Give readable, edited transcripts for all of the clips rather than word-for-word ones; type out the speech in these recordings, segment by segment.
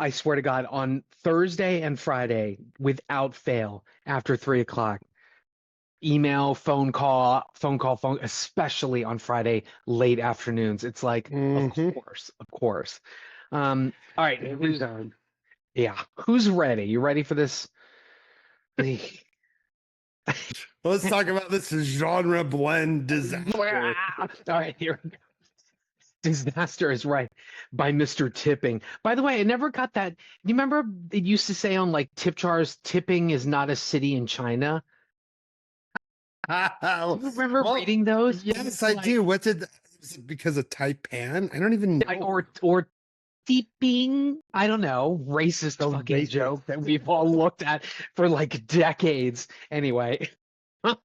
I swear to God, on Thursday and Friday, without fail, after 3 o'clock, email, phone, especially on Friday, late afternoons. It's like, of course. All right. Every time. Yeah. Who's ready? You ready for this? Let's talk about this genre blend disaster. All right, here we go. Disaster is right by Mr. Tipping. By the way, I never got that. You remember it used to say on like tip jars, Tipping is not a city in China? You remember reading those? Yes, I do. Was it because of Taipan? I don't even know. Or tipping. I don't know. Racist fucking joke that we've all looked at for like decades. Anyway. All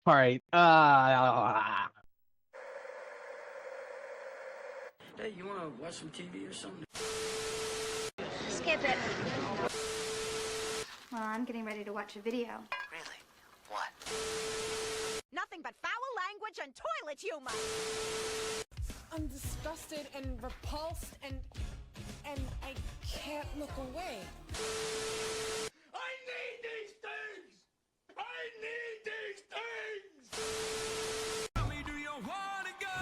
right. Hey, you want to watch some TV or something? Skip it. Well, I'm getting ready to watch a video. Really? What? Nothing but foul language and toilet humor. I'm disgusted and repulsed and I can't look away. I need these things! I need these things! Tell me, do you want to go?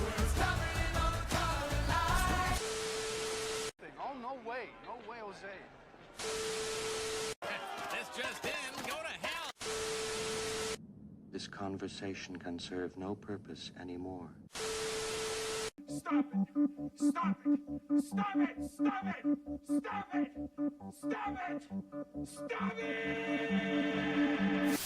We're stopping on the color line. Oh, no way, Jose. This just in, go to hell! This conversation can serve no purpose anymore. Stop it! Stop it! Stop it! Stop it! Stop it! Stop it! Stop it!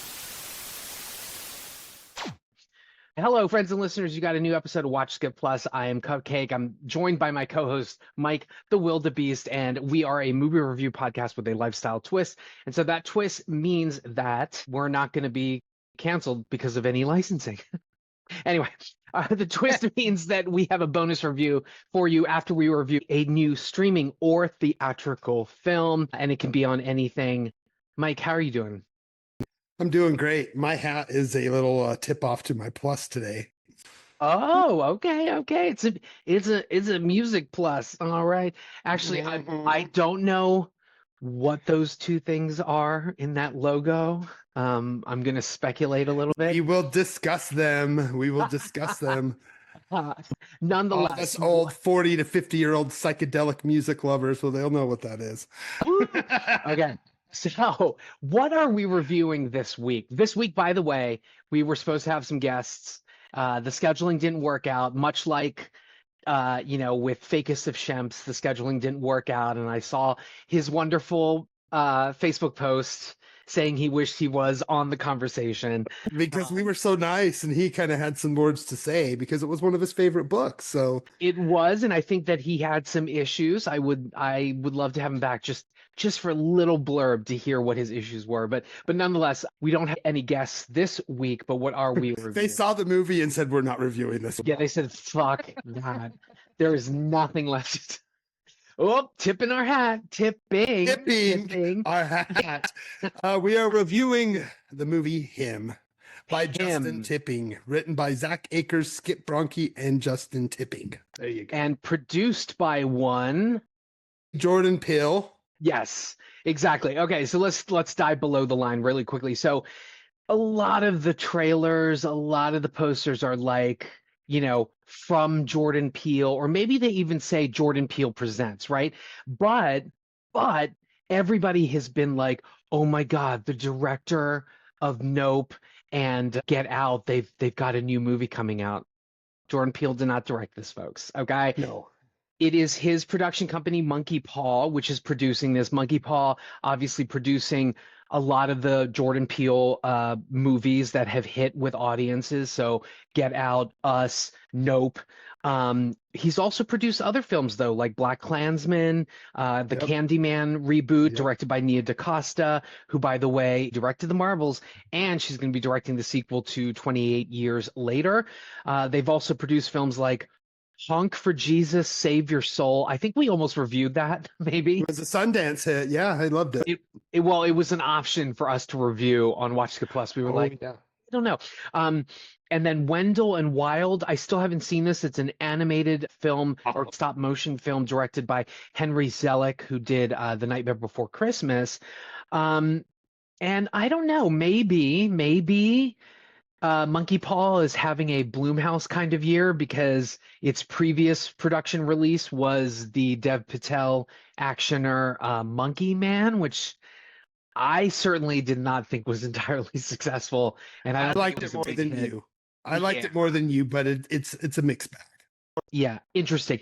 Hello, friends and listeners. You got a new episode of Watch Skip Plus. I am Cupcake. I'm joined by my co-host, Mike, the Wildebeest, and we are a movie review podcast with a lifestyle twist. And so that twist means that we're not going to be canceled because of any licensing. Anyway, the twist means that we have a bonus review for you after we review a new streaming or theatrical film, and it can be on anything. Mike, how are you doing? I'm doing great. My hat is a little tip off to my plus today. Oh, okay. It's a music plus. All right. Actually, I don't know what those two things are in that logo. I'm gonna speculate a little bit. We will discuss them. Nonetheless, us old 40 to 50-year-old psychedelic music lovers, well, they'll know what that is. Okay. So, what are we reviewing this week? This week, by the way, we were supposed to have some guests. The scheduling didn't work out, much like with Fakest of Shemps, the scheduling didn't work out, and I saw his wonderful Facebook post saying he wished he was on the conversation. Because we were so nice, and he kind of had some words to say because it was one of his favorite books. So it was, and I think that he had some issues. I would love to have him back just for a little blurb to hear what his issues were. But nonetheless, we don't have any guests this week, but what are we reviewing? They saw the movie and said, we're not reviewing this. Yeah, they said, fuck that. There is nothing left. Oh, tipping our hat. Tipping our hat. We are reviewing the movie Him by Justin Tipping, written by Zach Akers, Skip Bronke, and Justin Tipping. There you go. And produced by one Jordan Peele. Yes, exactly. Okay, so let's dive below the line really quickly. So a lot of the trailers, a lot of the posters are like, from Jordan Peele, or maybe they even say Jordan Peele presents, right? But everybody has been like, oh my God, the director of Nope and Get Out, they've got a new movie coming out. Jordan Peele did not direct this, folks. Okay. No. It is his production company, Monkey Paw, which is producing this. Monkey Paw, obviously producing a lot of the Jordan Peele movies that have hit with audiences. So Get Out, Us, Nope. He's also produced other films, though, like Black Klansman, the Candyman reboot, directed by Nia DaCosta, who, by the way, directed The Marvels, and she's going to be directing the sequel to 28 Years Later. They've also produced films like Honk for Jesus, Save Your Soul. I think we almost reviewed that, maybe. It was a Sundance hit. Yeah, I loved it. It was an option for us to review on Watch Skip Plus. We were I don't know. And then Wendell and Wild, I still haven't seen this. It's an animated film or stop motion film directed by Henry Selick, who did The Nightmare Before Christmas. And I don't know, maybe Monkey Paw is having a Blumhouse kind of year because its previous production release was the Dev Patel actioner Monkey Man, which I certainly did not think was entirely successful. And I I don't think liked it was a more big than hit. you. I liked Yeah. it more than you, but it's a mixed bag. Yeah, interesting.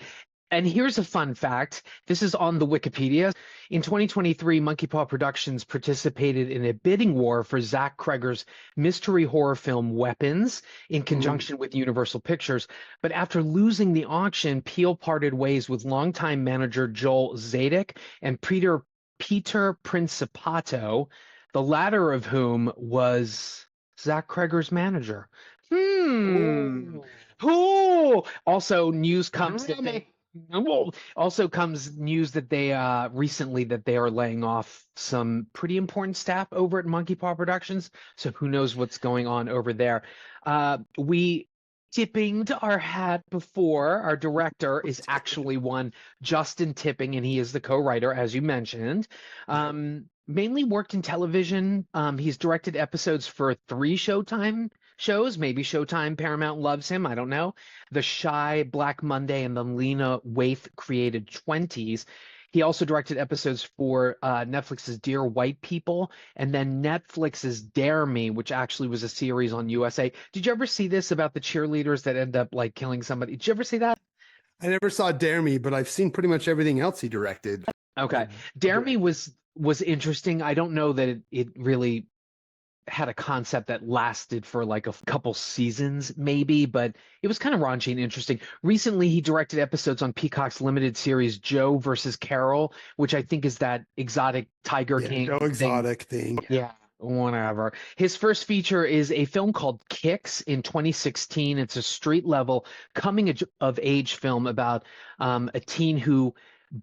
And here's a fun fact. This is on the Wikipedia. In 2023, Monkey Paw Productions participated in a bidding war for Zach Cregger's mystery horror film Weapons in conjunction with Universal Pictures. But after losing the auction, Peele parted ways with longtime manager Joel Zadig and Peter Principato, the latter of whom was Zach Cregger's manager. Who? Also, news comes that they recently that they are laying off some pretty important staff over at Monkey Paw Productions. So who knows what's going on over there? We tipping to our hat before. Our director is actually one Justin Tipping, and he is the co-writer, as you mentioned. Mainly worked in television. He's directed episodes for 3 Showtime shows. Maybe Showtime Paramount loves him. I don't know. The Shy, Black Monday, and the Lena Waithe created 20s. He also directed episodes for Netflix's Dear White People and then Netflix's Dare Me, which actually was a series on USA. Did you ever see this about the cheerleaders that end up like killing somebody? Did you ever see that? I never saw Dare Me, but I've seen pretty much everything else he directed. Okay. Dare Me was interesting. I don't know that it really had a concept that lasted for like a couple seasons maybe, but it was kind of raunchy and interesting. Recently he directed episodes on Peacock's limited series Joe versus Carol, which I think is that exotic Tiger King Joe Exotic thing. Yeah, whatever. His first feature is a film called Kicks in 2016. It's a street level coming of age film about a teen who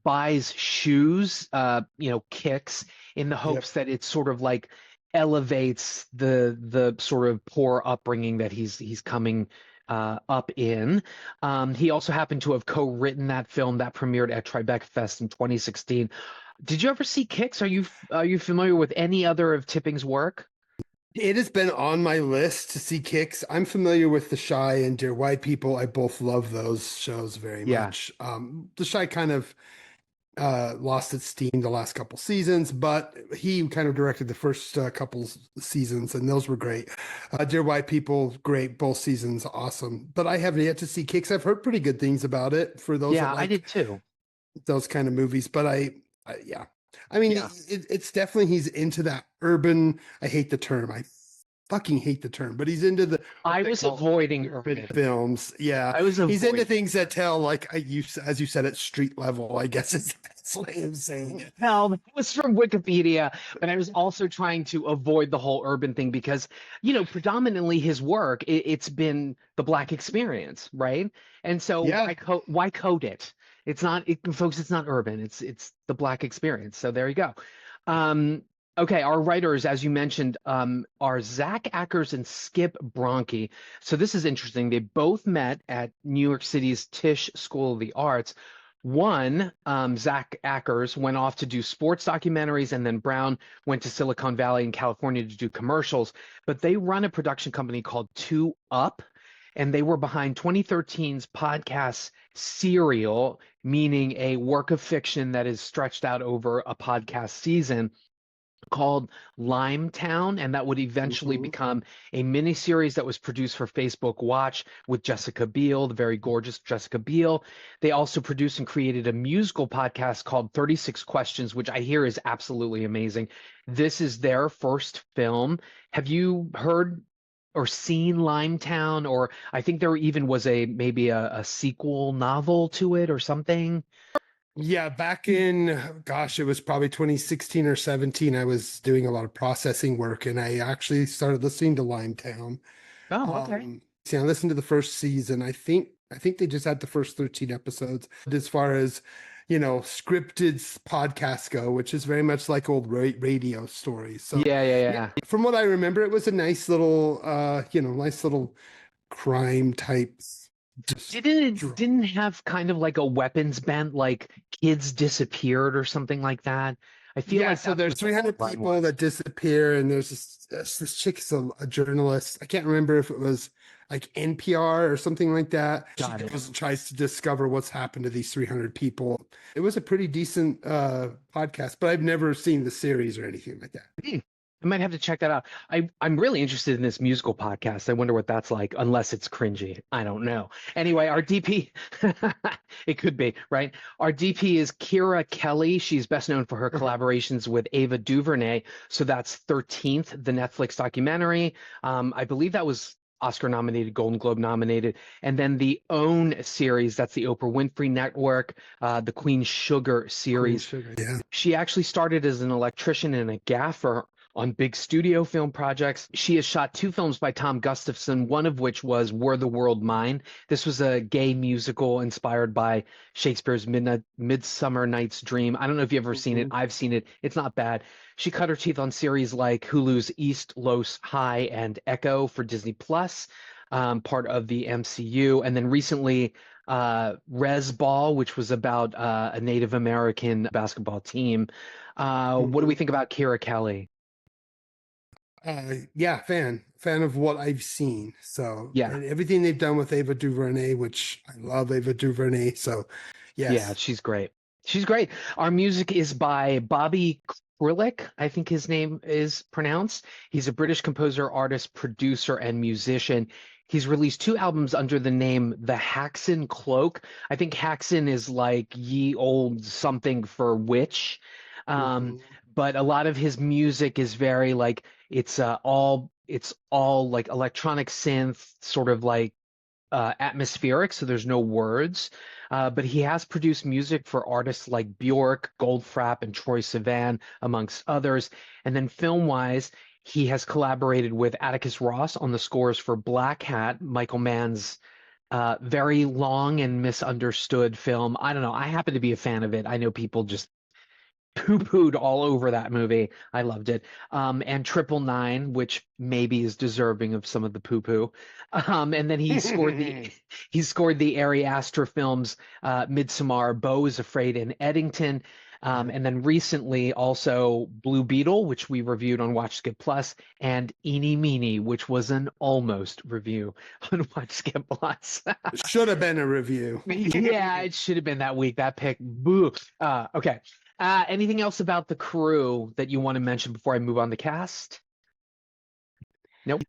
buys shoes, Kicks, in the hopes that it's sort of like elevates the sort of poor upbringing that he's coming up in. He also happened to have co-written that film that premiered at Tribeca Fest in 2016. Did you ever see Kicks? Are you familiar with any other of Tipping's work? It has been on my list to see Kicks. I'm familiar with The Shy and Dear White People. I both love those shows very much. The Shy kind of lost its steam the last couple seasons, but he kind of directed the first couple seasons, and those were great. Dear White People, great, both seasons, awesome. But I haven't yet to see Kicks. I've heard pretty good things about it for those. Yeah, I did too. Those kind of movies, but I mean, it's definitely he's into that urban. I hate the term. I fucking hate the term, but he's into the. I was avoiding urban films. Yeah, he's into things that tell, like as you said, at street level. I guess is the best way of saying it. Well, that was from Wikipedia, but I was also trying to avoid the whole urban thing because, predominantly his work, it's been the Black experience, right? And so why code it? It's not, folks. It's not urban. It's the Black experience. So there you go. Okay, our writers, as you mentioned, are Zach Ackers and Skip Bronke. So this is interesting. They both met at New York City's Tisch School of the Arts. One, Zach Ackers, went off to do sports documentaries, and then Brown went to Silicon Valley in California to do commercials. But they run a production company called 2 Up, and they were behind 2013's podcast Serial, meaning a work of fiction that is stretched out over a podcast season, called Limetown, and that would eventually become a miniseries that was produced for Facebook Watch with Jessica Biel, the very gorgeous Jessica Biel. They also produced and created a musical podcast called 36 Questions, which I hear is absolutely amazing. This is their first film. Have you heard or seen Limetown? Or I think there even was maybe a sequel novel to it or something. Yeah, back in, gosh, it was probably 2016 or 17. I was doing a lot of processing work, and I actually started listening to Limetown. Oh, okay. I listened to the first season. I think they just had the first 13 episodes. As far as, scripted podcasts go, which is very much like old radio stories. So yeah. from what I remember, it was a nice little, crime types. Didn't have kind of like a weapons bent, like kids disappeared or something like that? I feel Yeah, like so that's there's what the 300 line people was. that disappear, and there's this chick's a journalist. I can't remember if it was like NPR or something like that. She Got it. goes and tries to discover what's happened to these 300 people. It was a pretty decent podcast, but I've never seen the series or anything like that. I might have to check that out. I'm really interested in this musical podcast. I wonder what that's like, unless it's cringy. I don't know. Anyway, our DP, it could be, right? Our DP is Kira Kelly. She's best known for her collaborations with Ava DuVernay. So that's 13th, the Netflix documentary. I believe that was Oscar nominated, Golden Globe nominated. And then the OWN series, that's the Oprah Winfrey Network, the Queen Sugar series. Queen Sugar, yeah. She actually started as an electrician and a gaffer on big studio film projects. She has shot 2 films by Tom Gustafson, one of which was Were the World Mine? This was a gay musical inspired by Shakespeare's Midsummer Night's Dream. I don't know if you've ever seen it. I've seen it. It's not bad. She cut her teeth on series like Hulu's East, Los, High, and Echo for Disney Plus, part of the MCU. And then recently, Res Ball, which was about a Native American basketball team. What do we think about Kira Kelly? Yeah, fan of what I've seen. So Yeah. and everything they've done with Ava DuVernay, which I love Ava DuVernay. So yes. Yeah, she's great. She's great. Our music is by Bobby Krilic, I think his name is pronounced. He's a British composer, artist, producer, and musician. He's released 2 albums under the name The Haxan Cloak. I think Haxan is like ye old something for witch. But a lot of his music is very like it's all like electronic synth, sort of like atmospheric, so there's no words. But he has produced music for artists like Bjork, Goldfrapp, and Troye Sivan, amongst others. And then film-wise, he has collaborated with Atticus Ross on the scores for Black Hat, Michael Mann's very long and misunderstood film. I don't know. I happen to be a fan of it. I know people just poo-pooed all over that movie. I loved it. And 999, which maybe is deserving of some of the poo-poo. And then he scored the Ari Aster films, Midsommar, Beau is Afraid, and Eddington. And then recently also Blue Beetle, which we reviewed on Watch Skip Plus, and Eeny Meeny, which was an almost review on Watch Skip Plus. It should have been a review. Yeah, it should have been that week. That pick, boo. Okay. Anything else about the crew that you want to mention before I move on to cast? Nope.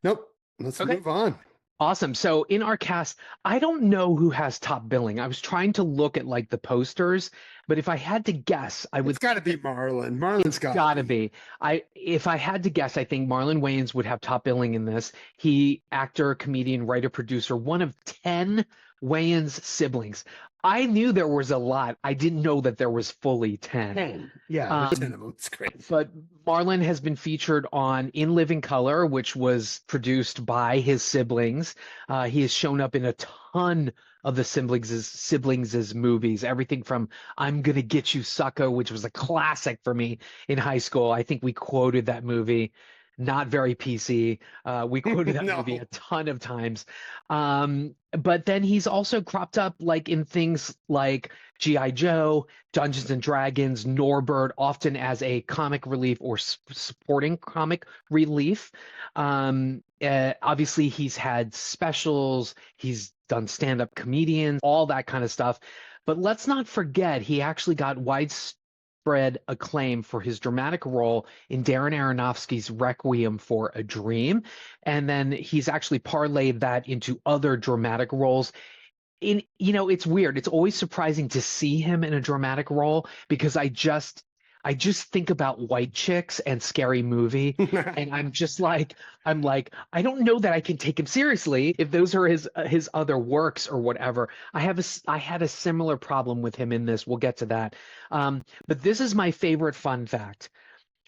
Let's Okay. move on. Awesome. So in our cast, I don't know who has top billing. I was trying to look at like the posters, but if I had to guess, I would. It's got to be Marlon. Marlon's Gotta be. If I had to guess, I think Marlon Wayans would have top billing in this. He, actor, comedian, writer, producer, one of 10 Wayans siblings. I knew there was a lot. I didn't know that there was fully 10. Yeah, there's 10 of them. It's great. But Marlon has been featured on In Living Color, which was produced by his siblings. He has shown up in a ton of the siblings' movies. Everything from I'm Gonna Get You, Sucker, which was a classic for me in high school. I think we quoted that movie. Not very PC. We quoted that No. movie a ton of times. But then he's also cropped up like in things like G.I. Joe, Dungeons and Dragons, Norbert, often as a comic relief or supporting comic relief. Obviously, he's had specials. He's done stand-up comedians, all that kind of stuff. But let's not forget, he actually got widespread acclaim for his dramatic role in Darren Aronofsky's Requiem for a Dream. And then he's actually parlayed that into other dramatic roles. It's weird. It's always surprising to see him in a dramatic role because I just think about White Chicks and Scary Movie, and I'm like, I don't know that I can take him seriously if those are his other works or whatever. I had a similar problem with him in this. We'll get to that. But this is my favorite fun fact.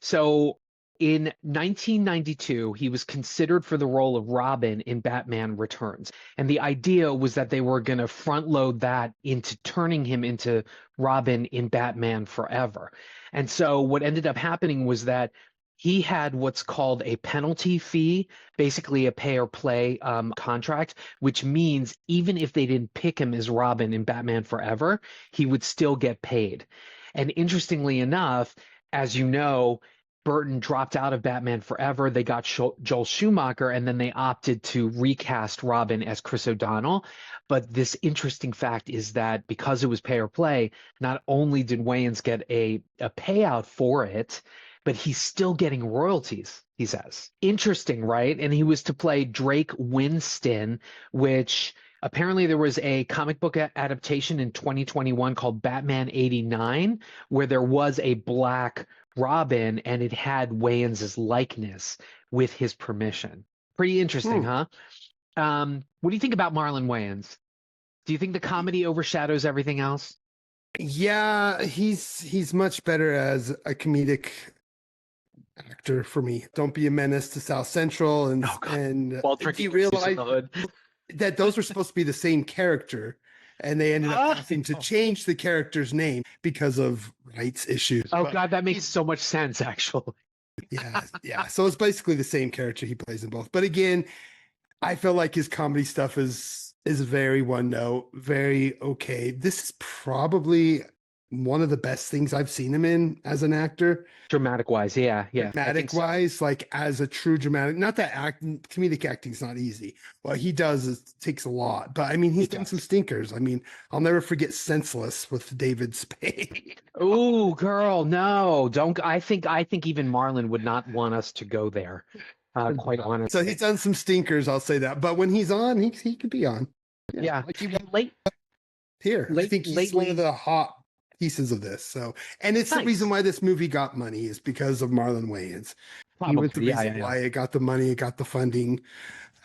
So in 1992, he was considered for the role of Robin in Batman Returns. And the idea was that they were going to front load that into turning him into Robin in Batman Forever. And so what ended up happening was that he had what's called a penalty fee, basically a pay or play contract, which means even if they didn't pick him as Robin in Batman Forever, he would still get paid. And interestingly enough, as you know, Burton dropped out of Batman Forever. They got Joel Schumacher, and then they opted to recast Robin as Chris O'Donnell. But this interesting fact is that because it was pay or play, not only did Wayans get a payout for it, but he's still getting royalties, he says. Interesting, right? And he was to play Drake Winston, which apparently there was a comic book adaptation in 2021 called Batman 89, where there was a black Robin and it had Wayans' likeness with his permission. Pretty interesting, huh? What do you think about Marlon Wayans? Do you think the comedy overshadows everything else? Yeah, he's much better as a comedic actor for me. Don't Be a Menace to South Central and Walter you realize that those were supposed to be the same character, and they ended up having to change the character's name because of rights issues. Oh, God, that makes so much sense, actually. Yeah. So it's basically the same character he plays in both. But again, I feel like his comedy stuff is very one note, very okay. This is probably one of the best things I've seen him in as an actor. Dramatic wise, yeah. Dramatic wise, like as a true dramatic, not that comedic acting is not easy. What he does takes a lot, but I mean, he's done some stinkers. I mean, I'll never forget Senseless with David Spade. Oh, girl, no, don't. I think even Marlon would not want us to go there. Quite honestly. So he's done some stinkers, I'll say that. But when he's on, he could be on. Yeah. Like Late. I think he's one of the hot pieces of this. So, and it's the reason why this movie got money is because of Marlon Wayans. He was the reason why it got the money, it got the funding.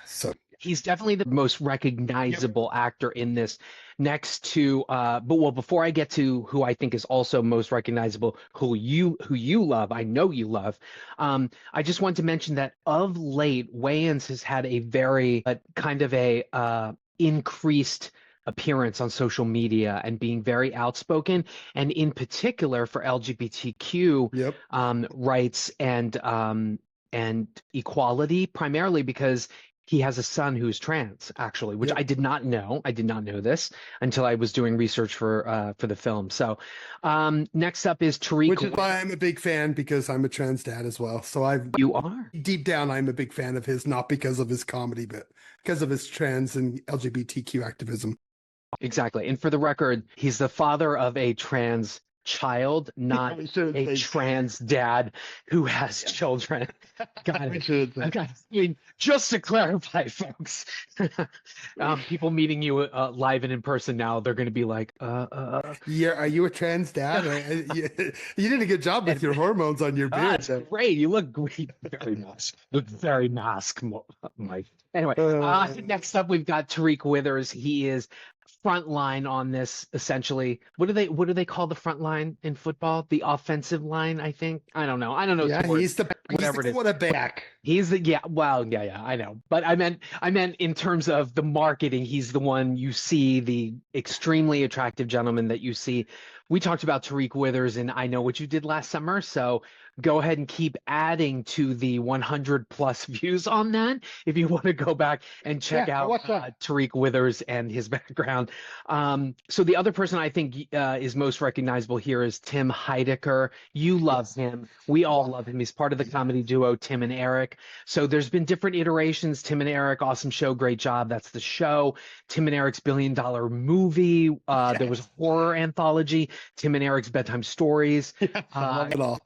So he's definitely the most recognizable actor in this, next to before I get to who I think is also most recognizable, who you love, I know you love, I just want to mention that of late Wayans has had a very kind of a increased appearance on social media and being very outspoken, and in particular for LGBTQ rights and equality, primarily because he has a son who's trans, actually, which I did not know. I did not know this until I was doing research for the film. So next up is Tyriq. Which is why I'm a big fan, because I'm a trans dad as well. So You are? Deep down, I'm a big fan of his, not because of his comedy, but because of his trans and LGBTQ activism. Exactly. And for the record, he's the father of a trans child, not a trans dad who has children. Got it. Okay. I mean, just to clarify, folks, people meeting you live and in person now, they're going to be like, Yeah, are you a trans dad? You did a good job with your hormones on your beard. That's great. You look great. Very mask, Mike. Anyway, next up, we've got Tyriq Withers. He is front line on this, essentially. What do they call the front line in football? The offensive line, I think. I don't know. Yeah, he's the quarterback. He's the I know. But I meant in terms of the marketing, he's the one you see, the extremely attractive gentleman that you see. We talked about Tyriq Withers and I Know What You Did Last Summer, so go ahead and keep adding to the 100 plus views on that if you want to go back and check out Tyriq Withers and his background. So the other person I think is most recognizable here is Tim Heidecker. You love him. We all love him. He's part of the comedy duo Tim and Eric. So there's been different iterations. Tim and Eric, awesome show, great job. That's the show. Tim and Eric's $1 billion movie. There was a horror anthology, Tim and Eric's Bedtime Stories. I love it all.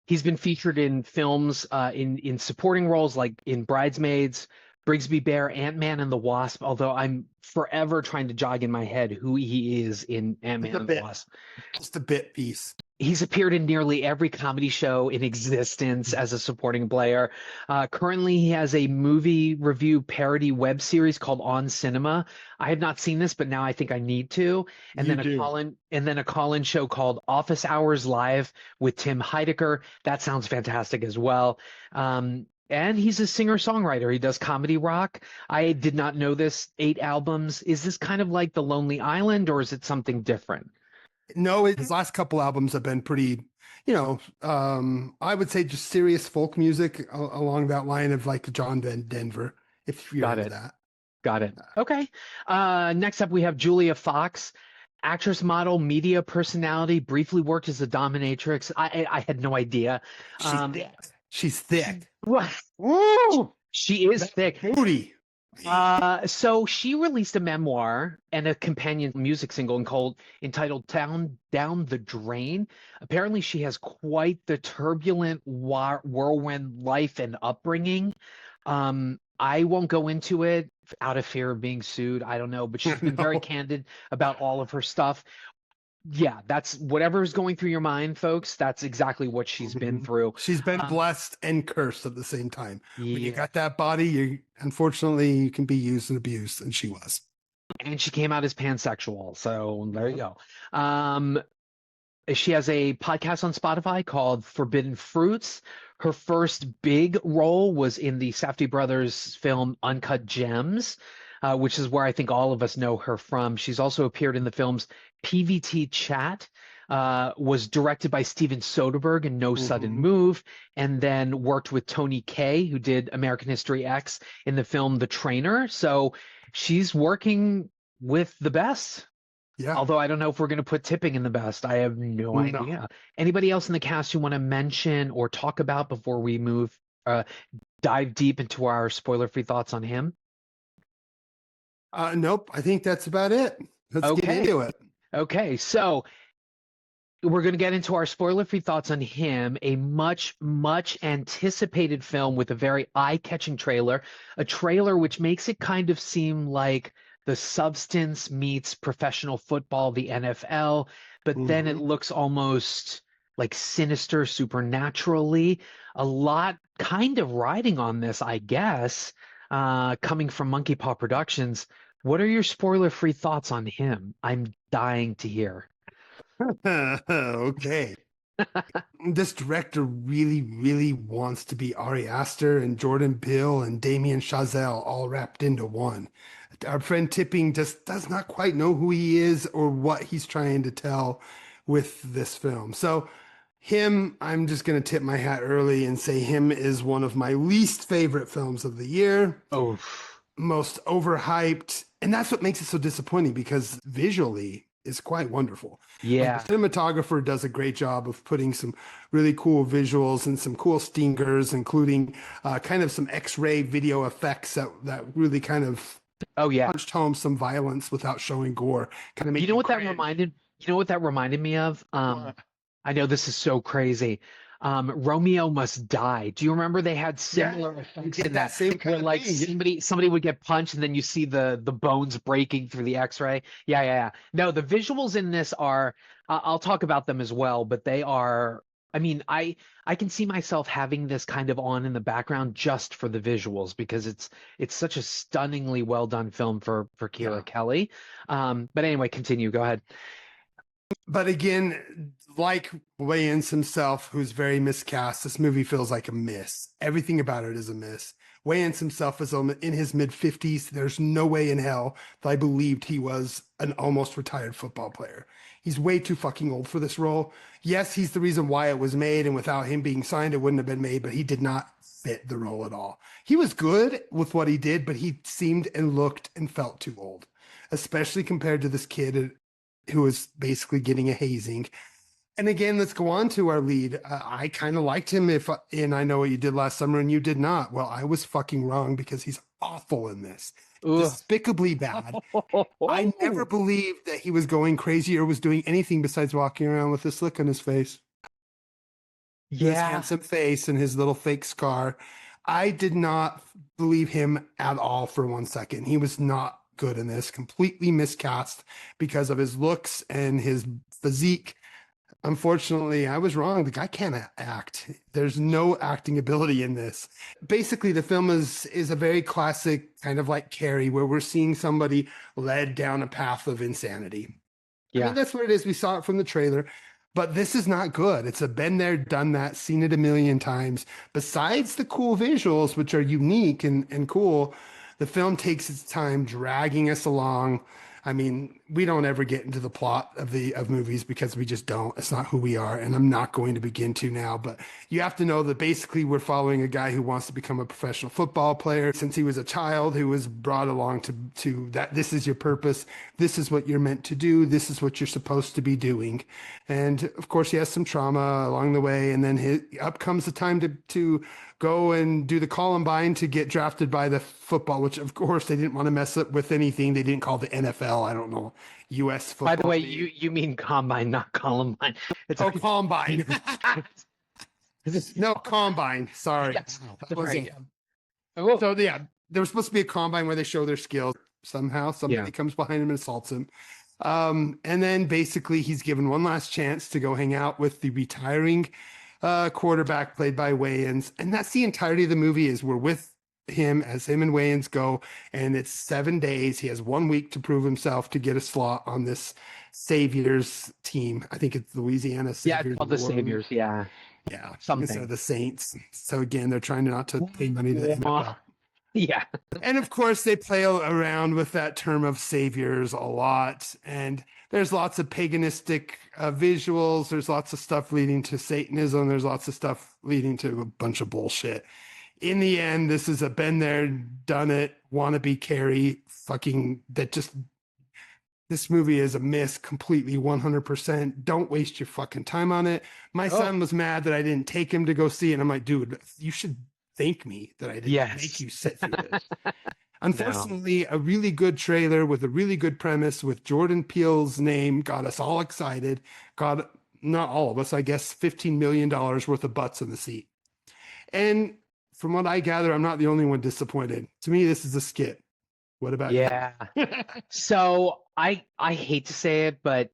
He's been featured in films in supporting roles like in Bridesmaids, Brigsby Bear, Ant-Man and the Wasp, although I'm forever trying to jog in my head who he is in Ant-Man and the Wasp. Just a bit piece. He's appeared in nearly every comedy show in existence as a supporting player. Currently, he has a movie review parody web series called On Cinema. I have not seen this, but now I think I need to. And then a call-in show called Office Hours Live with Tim Heidecker. That sounds fantastic as well. And he's a singer-songwriter. He does comedy rock. I did not know this. 8 albums. Is this kind of like The Lonely Island, or is it something different? No, his last couple albums have been pretty, I would say just serious folk music along that line of like John Denver, if you're Got into it. that. Got it. Okay. Next up, we have Julia Fox, actress, model, media personality, briefly worked as a dominatrix. I had no idea. She's thick. What? Woo! She is thick. Booty. So she released a memoir and a companion music single entitled Down the Drain. Apparently, she has quite the turbulent whirlwind life and upbringing. I won't go into it out of fear of being sued. I don't know, but she's been very candid about all of her stuff. Yeah, that's whatever is going through your mind, folks. That's exactly what she's been through. She's been blessed and cursed at the same time. Yeah. When you got that body, unfortunately, you can be used and abused, and she was. And she came out as pansexual, so there you go. She has a podcast on Spotify called Forbidden Fruits. Her first big role was in the Safdie brothers film Uncut Gems, which is where I think all of us know her from. She's also appeared in the films PVT Chat, was directed by Steven Soderbergh in No Sudden Move, and then worked with Tony Kaye, who did American History X in the film The Trainer. So she's working with the best. Yeah. Although I don't know if we're going to put tipping in the best. I have no idea. Anybody else in the cast you want to mention or talk about before we dive deep into our spoiler-free thoughts on him? Nope. I think that's about it. Let's get into it. Okay, so we're going to get into our spoiler-free thoughts on him, a much, much anticipated film with a very eye-catching trailer, a trailer which makes it kind of seem like The Substance meets professional football, the NFL, but then it looks almost like sinister supernaturally. A lot kind of riding on this, I guess, coming from Monkey Paw Productions. What are your spoiler-free thoughts on him? I'm dying to hear. Okay. This director really, really wants to be Ari Aster and Jordan Peele and Damien Chazelle all wrapped into one. Our friend Tipping just does not quite know who he is or what he's trying to tell with this film. So him, I'm just going to tip my hat early and say him is one of my least favorite films of the year. Oh, most overhyped. And that's what makes it so disappointing, because visually it's quite wonderful. yeah. Like, the cinematographer does a great job of putting some really cool visuals and some cool stingers, including kind of some X-ray video effects that really kind of punched home some violence without showing gore. Kind of make You know what that reminded me of? I know this is so crazy. Romeo Must Die. Do you remember they had similar effects in that? Where like somebody would get punched and then you see the bones breaking through the X-ray. Yeah. No, the visuals in this are, I'll talk about them as well, but they are, I mean, I can see myself having this kind of on in the background just for the visuals, because it's such a stunningly well done film for Keira Kelly. But anyway, continue. Go ahead. But again, like Wayans himself, who's very miscast, this movie feels like a miss. Everything about it is a miss. Wayans himself is in his mid-50s. There's no way in hell that I believed he was an almost retired football player. He's way too fucking old for this role. Yes, he's the reason why it was made, and without him being signed, it wouldn't have been made, but he did not fit the role at all. He was good with what he did, but he seemed and looked and felt too old, especially compared to this kid who was basically getting a hazing. And again, let's go on to our lead. I kind of liked him in I Know What You Did Last Summer and You Did Not. Well, I was fucking wrong, because he's awful in this. Despicably bad. I never believed that he was going crazy or was doing anything besides walking around with this look on his face. His handsome face and his little fake scar. I did not believe him at all for 1 second. He was not good in this, completely miscast because of his looks and his physique. Unfortunately, I was wrong. The guy can't act. There's no acting ability in this. Basically, the film is a very classic kind of like Carrie, where we're seeing somebody led down a path of insanity. Yeah, I mean, that's what it is. We saw it from the trailer, but this is not good. It's a been there, done that, seen it a million times. Besides the cool visuals, which are unique and cool, the film takes its time dragging us along. I mean, we don't ever get into the plot of movies because we just don't. It's not who we are, and I'm not going to begin to now. But you have to know that basically we're following a guy who wants to become a professional football player since he was a child, who was brought along to that this is your purpose, this is what you're meant to do, this is what you're supposed to be doing. And of course, he has some trauma along the way, and then up comes the time to go and do the Columbine to get drafted by the football, which of course they didn't want to mess up with anything. They didn't call the NFL, I don't know, U.S. football. By the way, team. you mean Combine, not Columbine. It's Oh, Combine. No, Combine. Sorry. Yes, That was sorry. it. So yeah, there was supposed to be a Combine where they show their skills. Somehow somebody comes behind him and assaults him. And then basically he's given one last chance to go hang out with the retiring quarterback played by Wayans. And that's the entirety of the movie, is we're with him as him and Wayans go, and it's 7 days. He has 1 week to prove himself to get a slot on this Saviors team. I think it's Louisiana Saviors. Yeah, it's called the Saviors. Yeah. Yeah. Something. Instead of the Saints. So again, they're trying not to pay money to the NFL. Yeah. And of course, they play around with that term of saviors a lot. And there's lots of paganistic visuals. There's lots of stuff leading to Satanism. There's lots of stuff leading to a bunch of bullshit. In the end, this is a been there, done it, wannabe Carrie fucking that just. This movie is a miss completely, 100%. Don't waste your fucking time on it. My son was mad that I didn't take him to go see it. And I'm like, dude, you should thank me that I didn't make you sit through this. Unfortunately, a really good trailer with a really good premise with Jordan Peele's name got us all excited. Got, not all of us, I guess, $15 million worth of butts in the seat. And from what I gather, I'm not the only one disappointed. To me, this is a skit. What about you? So I hate to say it, but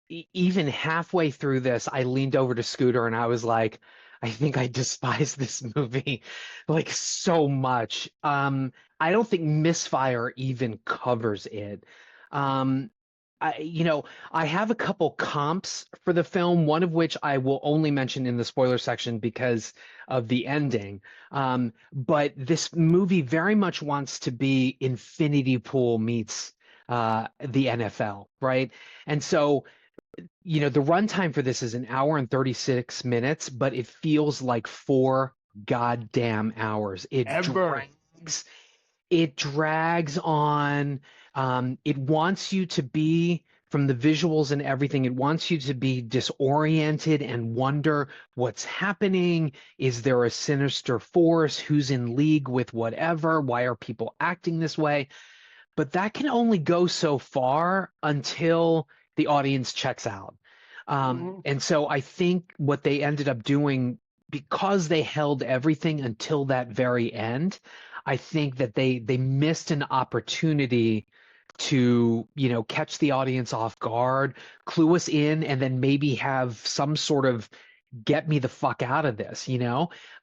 even halfway through this, I leaned over to Scooter and I was like, I think I despise this movie like so much. I don't think Misfire even covers it. I have a couple comps for the film, one of which I will only mention in the spoiler section because of the ending. But this movie very much wants to be Infinity Pool meets the NFL, right? And so, the runtime for this is 1 hour and 36 minutes, but it feels like 4 goddamn hours. It drags on. It wants you to be, from the visuals and everything, it wants you to be disoriented and wonder what's happening. Is there a sinister force? Who's in league with whatever? Why are people acting this way? But that can only go so far until the audience checks out. And so I think what they ended up doing, because they held everything until that very end, I think that they missed an opportunity to, catch the audience off guard, clue us in, and then maybe have some sort of get me the fuck out of this,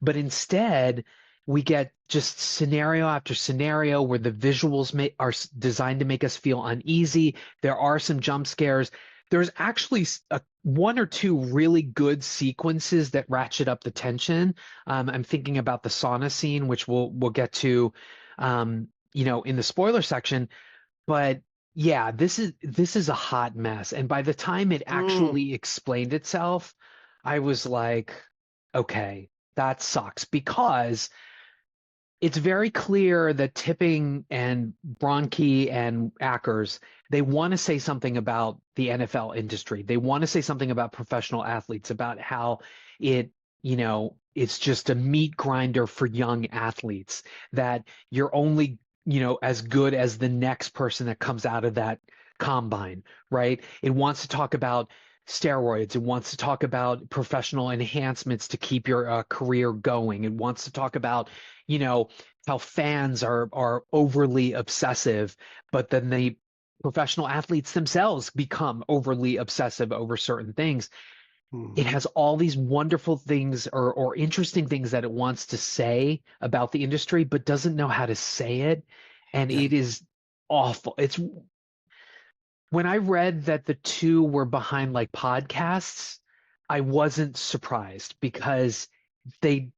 But instead, we get just scenario after scenario where the visuals are designed to make us feel uneasy. There are some jump scares. There's actually 1 or 2 really good sequences that ratchet up the tension. I'm thinking about the sauna scene, which we'll get to, in the spoiler section. But yeah, this is a hot mess. And by the time it actually explained itself, I was like, okay, that sucks, because it's very clear that Tipping and Bronke and Ackers, they want to say something about the NFL industry. They want to say something about professional athletes, about how it's just a meat grinder for young athletes, that you're only, as good as the next person that comes out of that combine, right? It wants to talk about steroids. It wants to talk about professional enhancements to keep your career going. It wants to talk about, how fans are overly obsessive, but then the professional athletes themselves become overly obsessive over certain things. It has all these wonderful things or interesting things that it wants to say about the industry, but doesn't know how to say it. And it is awful. When I read that the two were behind like podcasts, I wasn't surprised, because they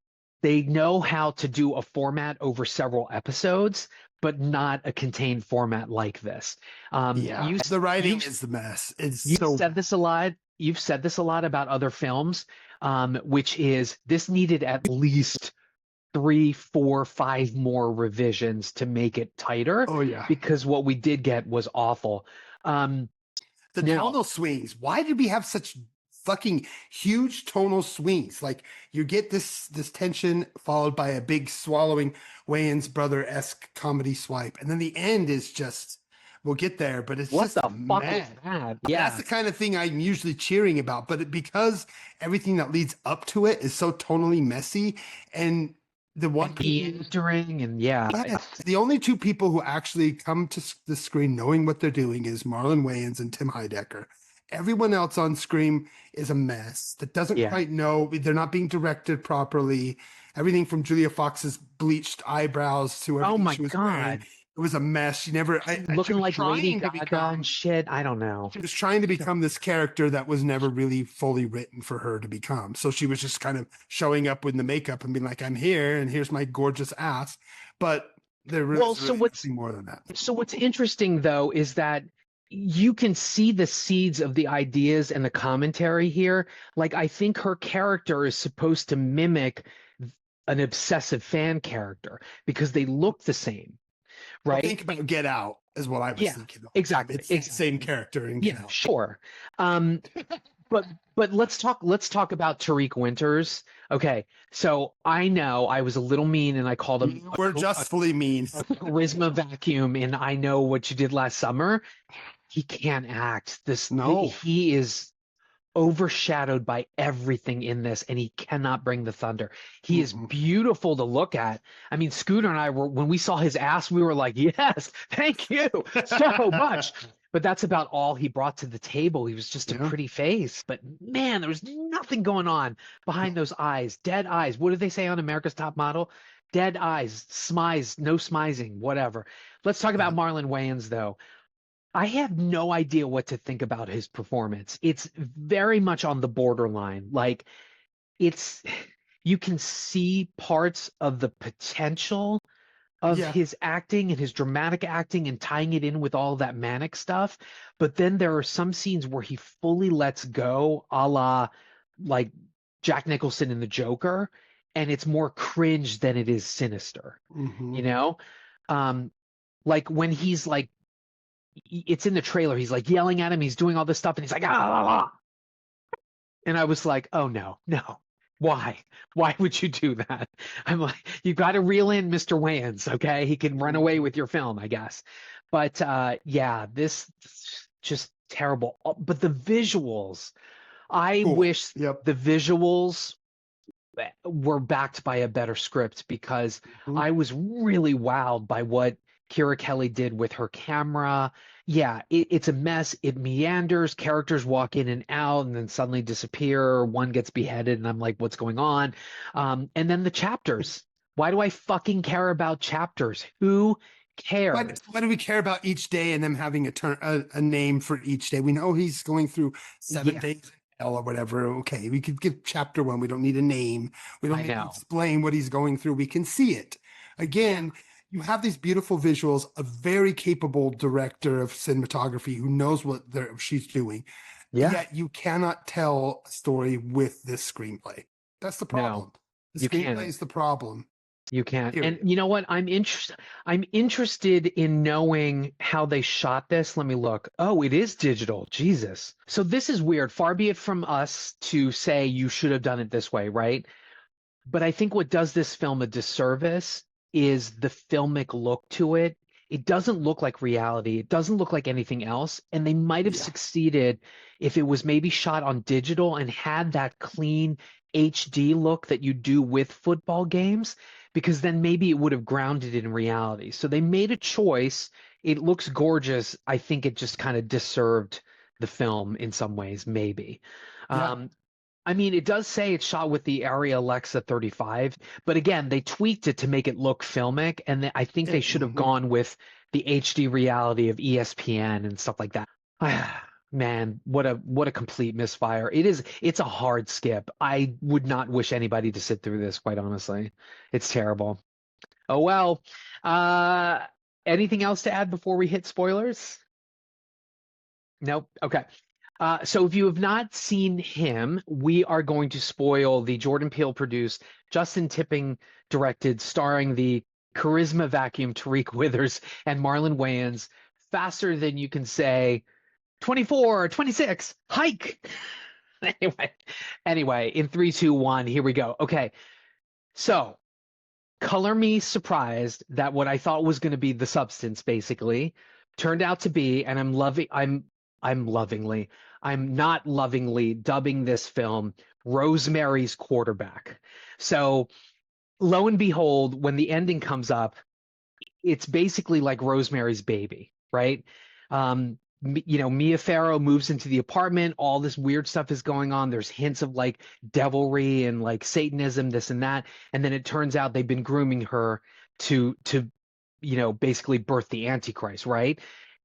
know how to do a format over several episodes, but not a contained format like this. The writing is the mess. You've said this a lot. You've said this a lot about other films, which is this needed at least 3, 4, 5 more revisions to make it tighter. Oh yeah, because what we did get was awful. The tonal swings. Why did we have such fucking huge tonal swings? Like you get this tension followed by a big swallowing Wayans brother-esque comedy swipe, and then the end is just. We'll get there, but it's what just the fuck mad. is that? Yeah, That's the kind of thing I'm usually cheering about. But because everything that leads up to it is so tonally messy, and the one meandering, and the only two people who actually come to the screen knowing what they're doing is Marlon Wayans and Tim Heidecker. Everyone else on screen is a mess that doesn't quite know. They're not being directed properly. Everything from Julia Fox's bleached eyebrows to everything she was wearing. It was a mess. She never looking like Lady Gaga and shit. I don't know. She was trying to become this character that was never really fully written for her to become. So she was just kind of showing up with the makeup and being like, "I'm here, and here's my gorgeous ass." But there was nothing more than that. So what's interesting though is that you can see the seeds of the ideas and the commentary here. Like I think her character is supposed to mimic an obsessive fan character because they look the same. Right. Think about Get Out is what I was thinking. Exactly. It's the same character in Get Out. Sure. But let's talk about Tyriq Winters. Okay. So I know I was a little mean and I called him we're justly mean. A charisma vacuum, and I know what you did last summer. He can't act. He is overshadowed by everything in this, and he cannot bring the thunder. He is beautiful to look at. I mean, Scooter and I when we saw his ass, we were like, yes, thank you so much. But that's about all he brought to the table. He was just a pretty face. But man, there was nothing going on behind those eyes. Dead eyes. What do they say on America's Top Model? Dead eyes, smize, no smizing, whatever. Let's talk about Marlon Wayans, though. I have no idea what to think about his performance. It's very much on the borderline. Like you can see parts of the potential of his acting and his dramatic acting and tying it in with all that manic stuff. But then there are some scenes where he fully lets go, a la like Jack Nicholson in The Joker. And it's more cringe than it is sinister, you know? Like when he's like, it's in the trailer. He's like yelling at him. He's doing all this stuff, and he's like, ah. And I was like, oh no. Why? Why would you do that? I'm like, you got to reel in Mr. Wayans, okay? He can run away with your film, I guess. But this just terrible. But the visuals, I wish the visuals were backed by a better script because I was really wowed by what Keira Kelly did with her camera. Yeah, it's a mess. It meanders. Characters walk in and out and then suddenly disappear. One gets beheaded and I'm like, what's going on? And then the chapters. Why do I fucking care about chapters? Who cares? Why do we care about each day and them having a name for each day? We know he's going through 7 days in hell or whatever. Okay, we could give chapter 1. We don't need a name. We don't need to explain what he's going through. We can see it. Again, you have these beautiful visuals, a very capable director of cinematography who knows what she's doing. Yet you cannot tell a story with this screenplay. That's the problem. The screenplay is the problem. You can't. And you know what? I'm interested in knowing how they shot this. Let me look. Oh, it is digital. Jesus. So this is weird. Far be it from us to say you should have done it this way, right? But I think what does this film a disservice is the filmic look to it. It doesn't look like reality. It doesn't look like anything else. And they might have succeeded if it was maybe shot on digital and had that clean HD look that you do with football games, because then maybe it would have grounded it in reality. So they made a choice. It looks gorgeous. I think it just kind of disserved the film in some ways, maybe. I mean, it does say it's shot with the Arri Alexa 35, but again, they tweaked it to make it look filmic, and I think they should have gone with the HD reality of ESPN and stuff like that. Man, what a complete misfire. It's a hard skip. I would not wish anybody to sit through this, quite honestly. It's terrible. Oh well. Anything else to add before we hit spoilers? Nope. Okay. So if you have not seen him, we are going to spoil the Jordan Peele produced, Justin Tipping directed, starring the charisma vacuum Tyriq Withers and Marlon Wayans faster than you can say 24, 26, hike. Anyway, in 3, 2, 1, here we go. Okay. So color me surprised that what I thought was going to be the substance basically turned out to be, and I'm not lovingly dubbing this film Rosemary's Quarterback. So lo and behold, when the ending comes up, it's basically like Rosemary's Baby, right? Mia Farrow moves into the apartment. All this weird stuff is going on. There's hints of like devilry and like Satanism, this and that. And then it turns out they've been grooming her to basically birth the Antichrist, right?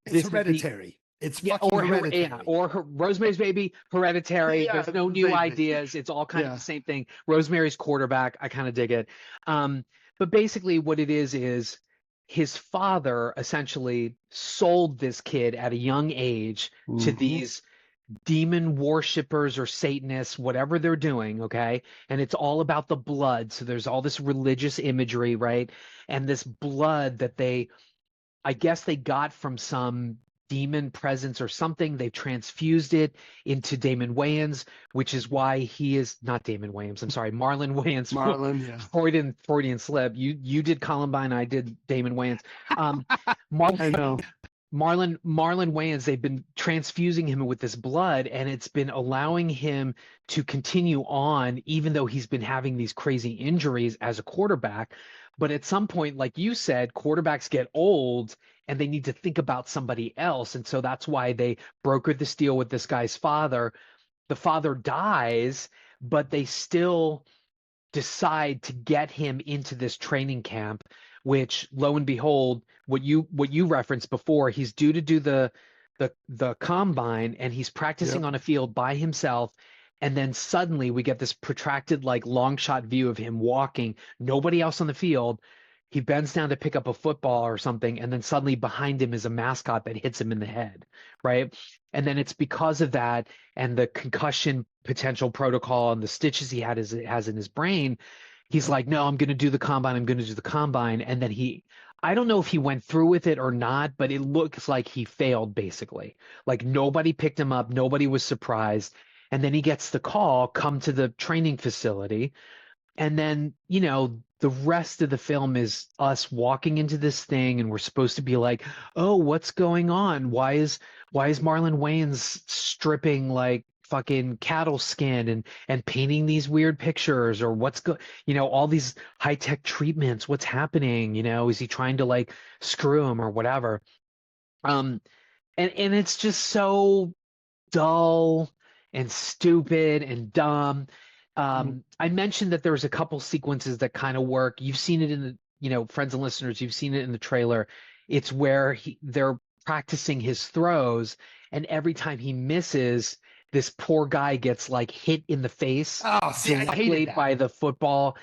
It's Hereditary. It's Hereditary. Rosemary's Baby, Hereditary. Yeah, There's no new ideas. It's all kind of the same thing. Rosemary's Quarterback. I kind of dig it. But basically, what it is his father essentially sold this kid at a young age to these demon worshippers or Satanists, whatever they're doing, okay? And it's all about the blood. So there's all this religious imagery, right? And this blood that I guess they got from some demon presence or something. They've transfused it into Damon Wayans, which is why he is not Damon Wayans. I'm sorry, Marlon Wayans. Freudian slip. You did Columbine, I did Damon Wayans. I know. Marlon Wayans, they've been transfusing him with this blood, and it's been allowing him to continue on, even though he's been having these crazy injuries as a quarterback. But at some point, like you said, quarterbacks get old and they need to think about somebody else. And so that's why they brokered this deal with this guy's father. The father dies, but they still decide to get him into this training camp, which lo and behold, what you referenced before, he's due to do the combine, and he's practicing on a field by himself. And then suddenly we get this protracted, like long shot view of him walking, nobody else on the field. He bends down to pick up a football or something, and then suddenly behind him is a mascot that hits him in the head, right? And then it's because of that and the concussion potential protocol and the stitches he has in his brain, he's like, no, I'm going to do the combine. I'm going to do the combine. And then I don't know if he went through with it or not, but it looks like he failed basically. Like nobody picked him up. Nobody was surprised. And then he gets the call, come to the training facility. And then, the rest of the film is us walking into this thing, and we're supposed to be like, oh, what's going on? Why is Marlon Wayans stripping like fucking cattle skin and painting these weird pictures, or all these high-tech treatments? What's happening? Is he trying to like screw him or whatever? And it's just so dull and stupid and dumb. I mentioned that there's a couple sequences that kind of work. You've seen it in the, friends and listeners, you've seen it in the trailer. It's where they're practicing his throws, and every time he misses, this poor guy gets like hit in the face directly by the football.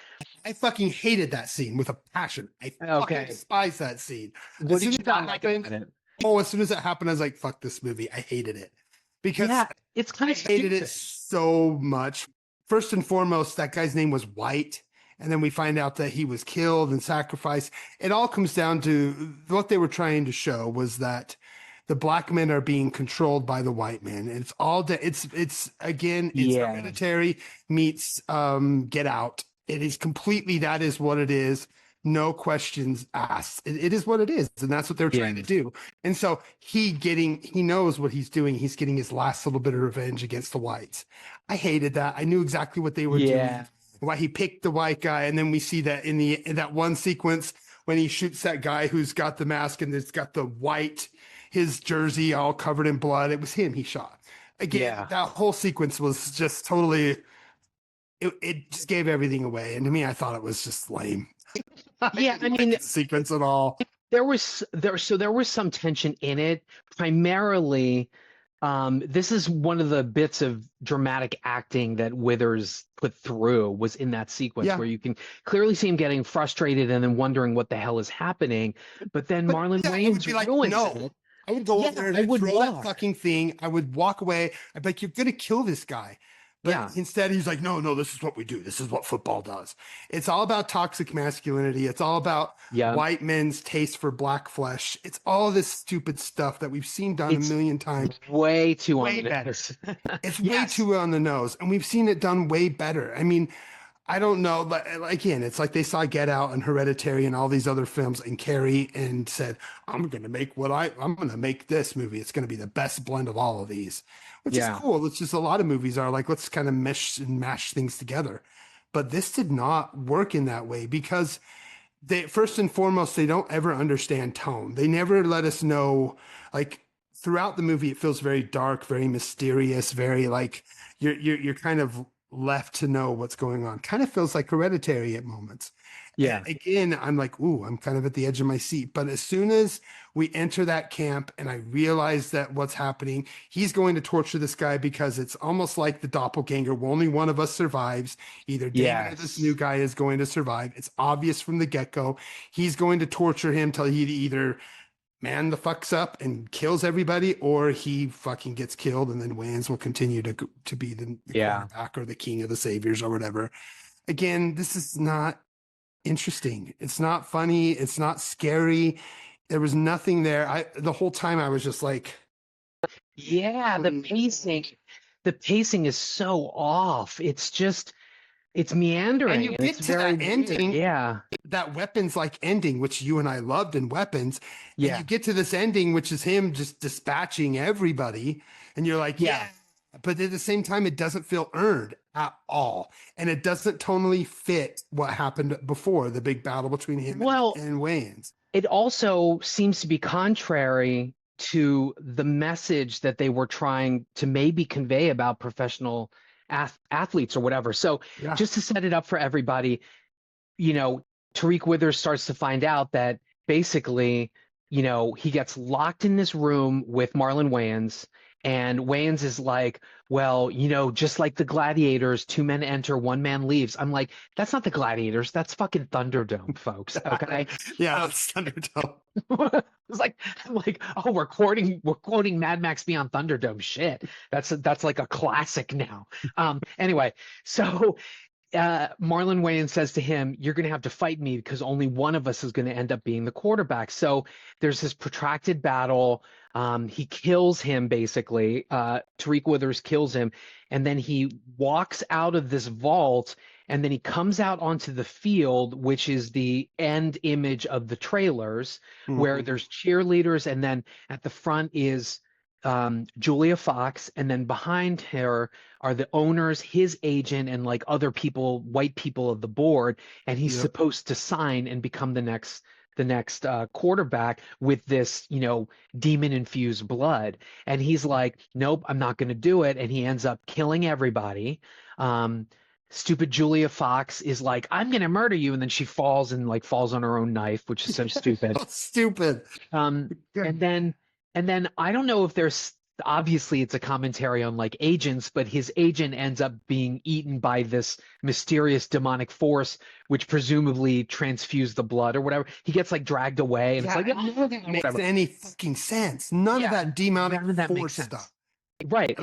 I fucking hated that scene with a passion. I fucking despise that scene. As soon as it happened, I was like, fuck this movie. I hated it. Because it's kind of hated it so much. First and foremost, that guy's name was White, and then we find out that he was killed and sacrificed. It all comes down to what they were trying to show was that the black men are being controlled by the white men. And it's all it's Hereditary meets Get Out. It is completely, that is what it is. No questions asked. It is what it is. And that's what they're trying to do. And so he knows what he's doing. He's getting his last little bit of revenge against the whites. I hated that. I knew exactly what they were doing, why he picked the white guy. And then we see that in that one sequence when he shoots that guy who's got the mask and it's got the white, his jersey all covered in blood. It was him he shot. Again, that whole sequence was just totally, it just gave everything away. And to me, I thought it was just lame. Yeah, I mean, sequence at all. There was some tension in it, primarily This is one of the bits of dramatic acting that Withers put through was in that sequence where you can clearly see him getting frustrated and then wondering what the hell is happening. But then Marlon Wayans ruins it. I would go over there I and would throw walk. that fucking thing. I would walk away. I'd be like, you're going to kill this guy. But instead, he's like, no, this is what we do. This is what football does. It's all about toxic masculinity. It's all about white men's taste for black flesh. It's all this stupid stuff that we've seen done a million times. Way too on the nose. It's way too on the nose. And we've seen it done way better. I mean, I don't know, but again, it's like they saw Get Out and Hereditary and all these other films and Carrie and said, I'm going to make this movie. It's going to be the best blend of all of these, which is cool. It's just a lot of movies are like, let's kind of mesh and mash things together. But this did not work in that way because first and foremost, they don't ever understand tone. They never let us know, like throughout the movie, it feels very dark, very mysterious, very like you're kind of left to know what's going on. Kind of feels like Hereditary at moments. And again, I'm like, ooh, I'm kind of at the edge of my seat. But as soon as we enter that camp and I realize that what's happening, he's going to torture this guy because it's almost like the doppelganger. Only one of us survives. Either David or this new guy is going to survive. It's obvious from the get-go. He's going to torture him till he either man the fucks up and kills everybody, or he fucking gets killed, and then Wayans will continue to be the quarterback or the king of the saviors or whatever. Again, this is not interesting. It's not funny. It's not scary. There was nothing there. The whole time I was just like, the pacing is so off. It's meandering. And you get to that ending, that weapons-like ending, which you and I loved in Weapons. And you get to this ending, which is him just dispatching everybody, and you're like, but at the same time, it doesn't feel earned at all, and it doesn't tonally fit what happened before the big battle between him and Wayans. It also seems to be contrary to the message that they were trying to maybe convey about professional athletes or whatever. So just to set it up for everybody, Tyriq Withers starts to find out that basically, he gets locked in this room with Marlon Wayans, and Wayans is like, well, just like the Gladiators, 2 men enter, 1 man leaves. I'm like, that's not the Gladiators. That's fucking Thunderdome, folks. Okay. It's Thunderdome. I'm like, oh, we're quoting Mad Max Beyond Thunderdome. Shit. That's like a classic now. Anyway, so Marlon Wayans says to him, you're going to have to fight me because only one of us is going to end up being the quarterback. So there's this protracted battle. He kills him, basically. Tyriq Withers kills him. And then he walks out of this vault, and then he comes out onto the field, which is the end image of the trailers, where there's cheerleaders. And then at the front is Julia Fox, and then behind her are the owners, his agent, and like other people, white people of the board, and he's supposed to sign and become the next quarterback with this demon infused blood. And he's like, nope, I'm not going to do it, and he ends up killing everybody. Stupid Julia Fox is like, I'm going to murder you, and then she falls on her own knife, which is so stupid. Stupid. And then I don't know if obviously it's a commentary on like agents, but his agent ends up being eaten by this mysterious demonic force, which presumably transfused the blood or whatever. He gets like dragged away, and it's like, it makes any fucking sense. None of that demonic force stuff. Right.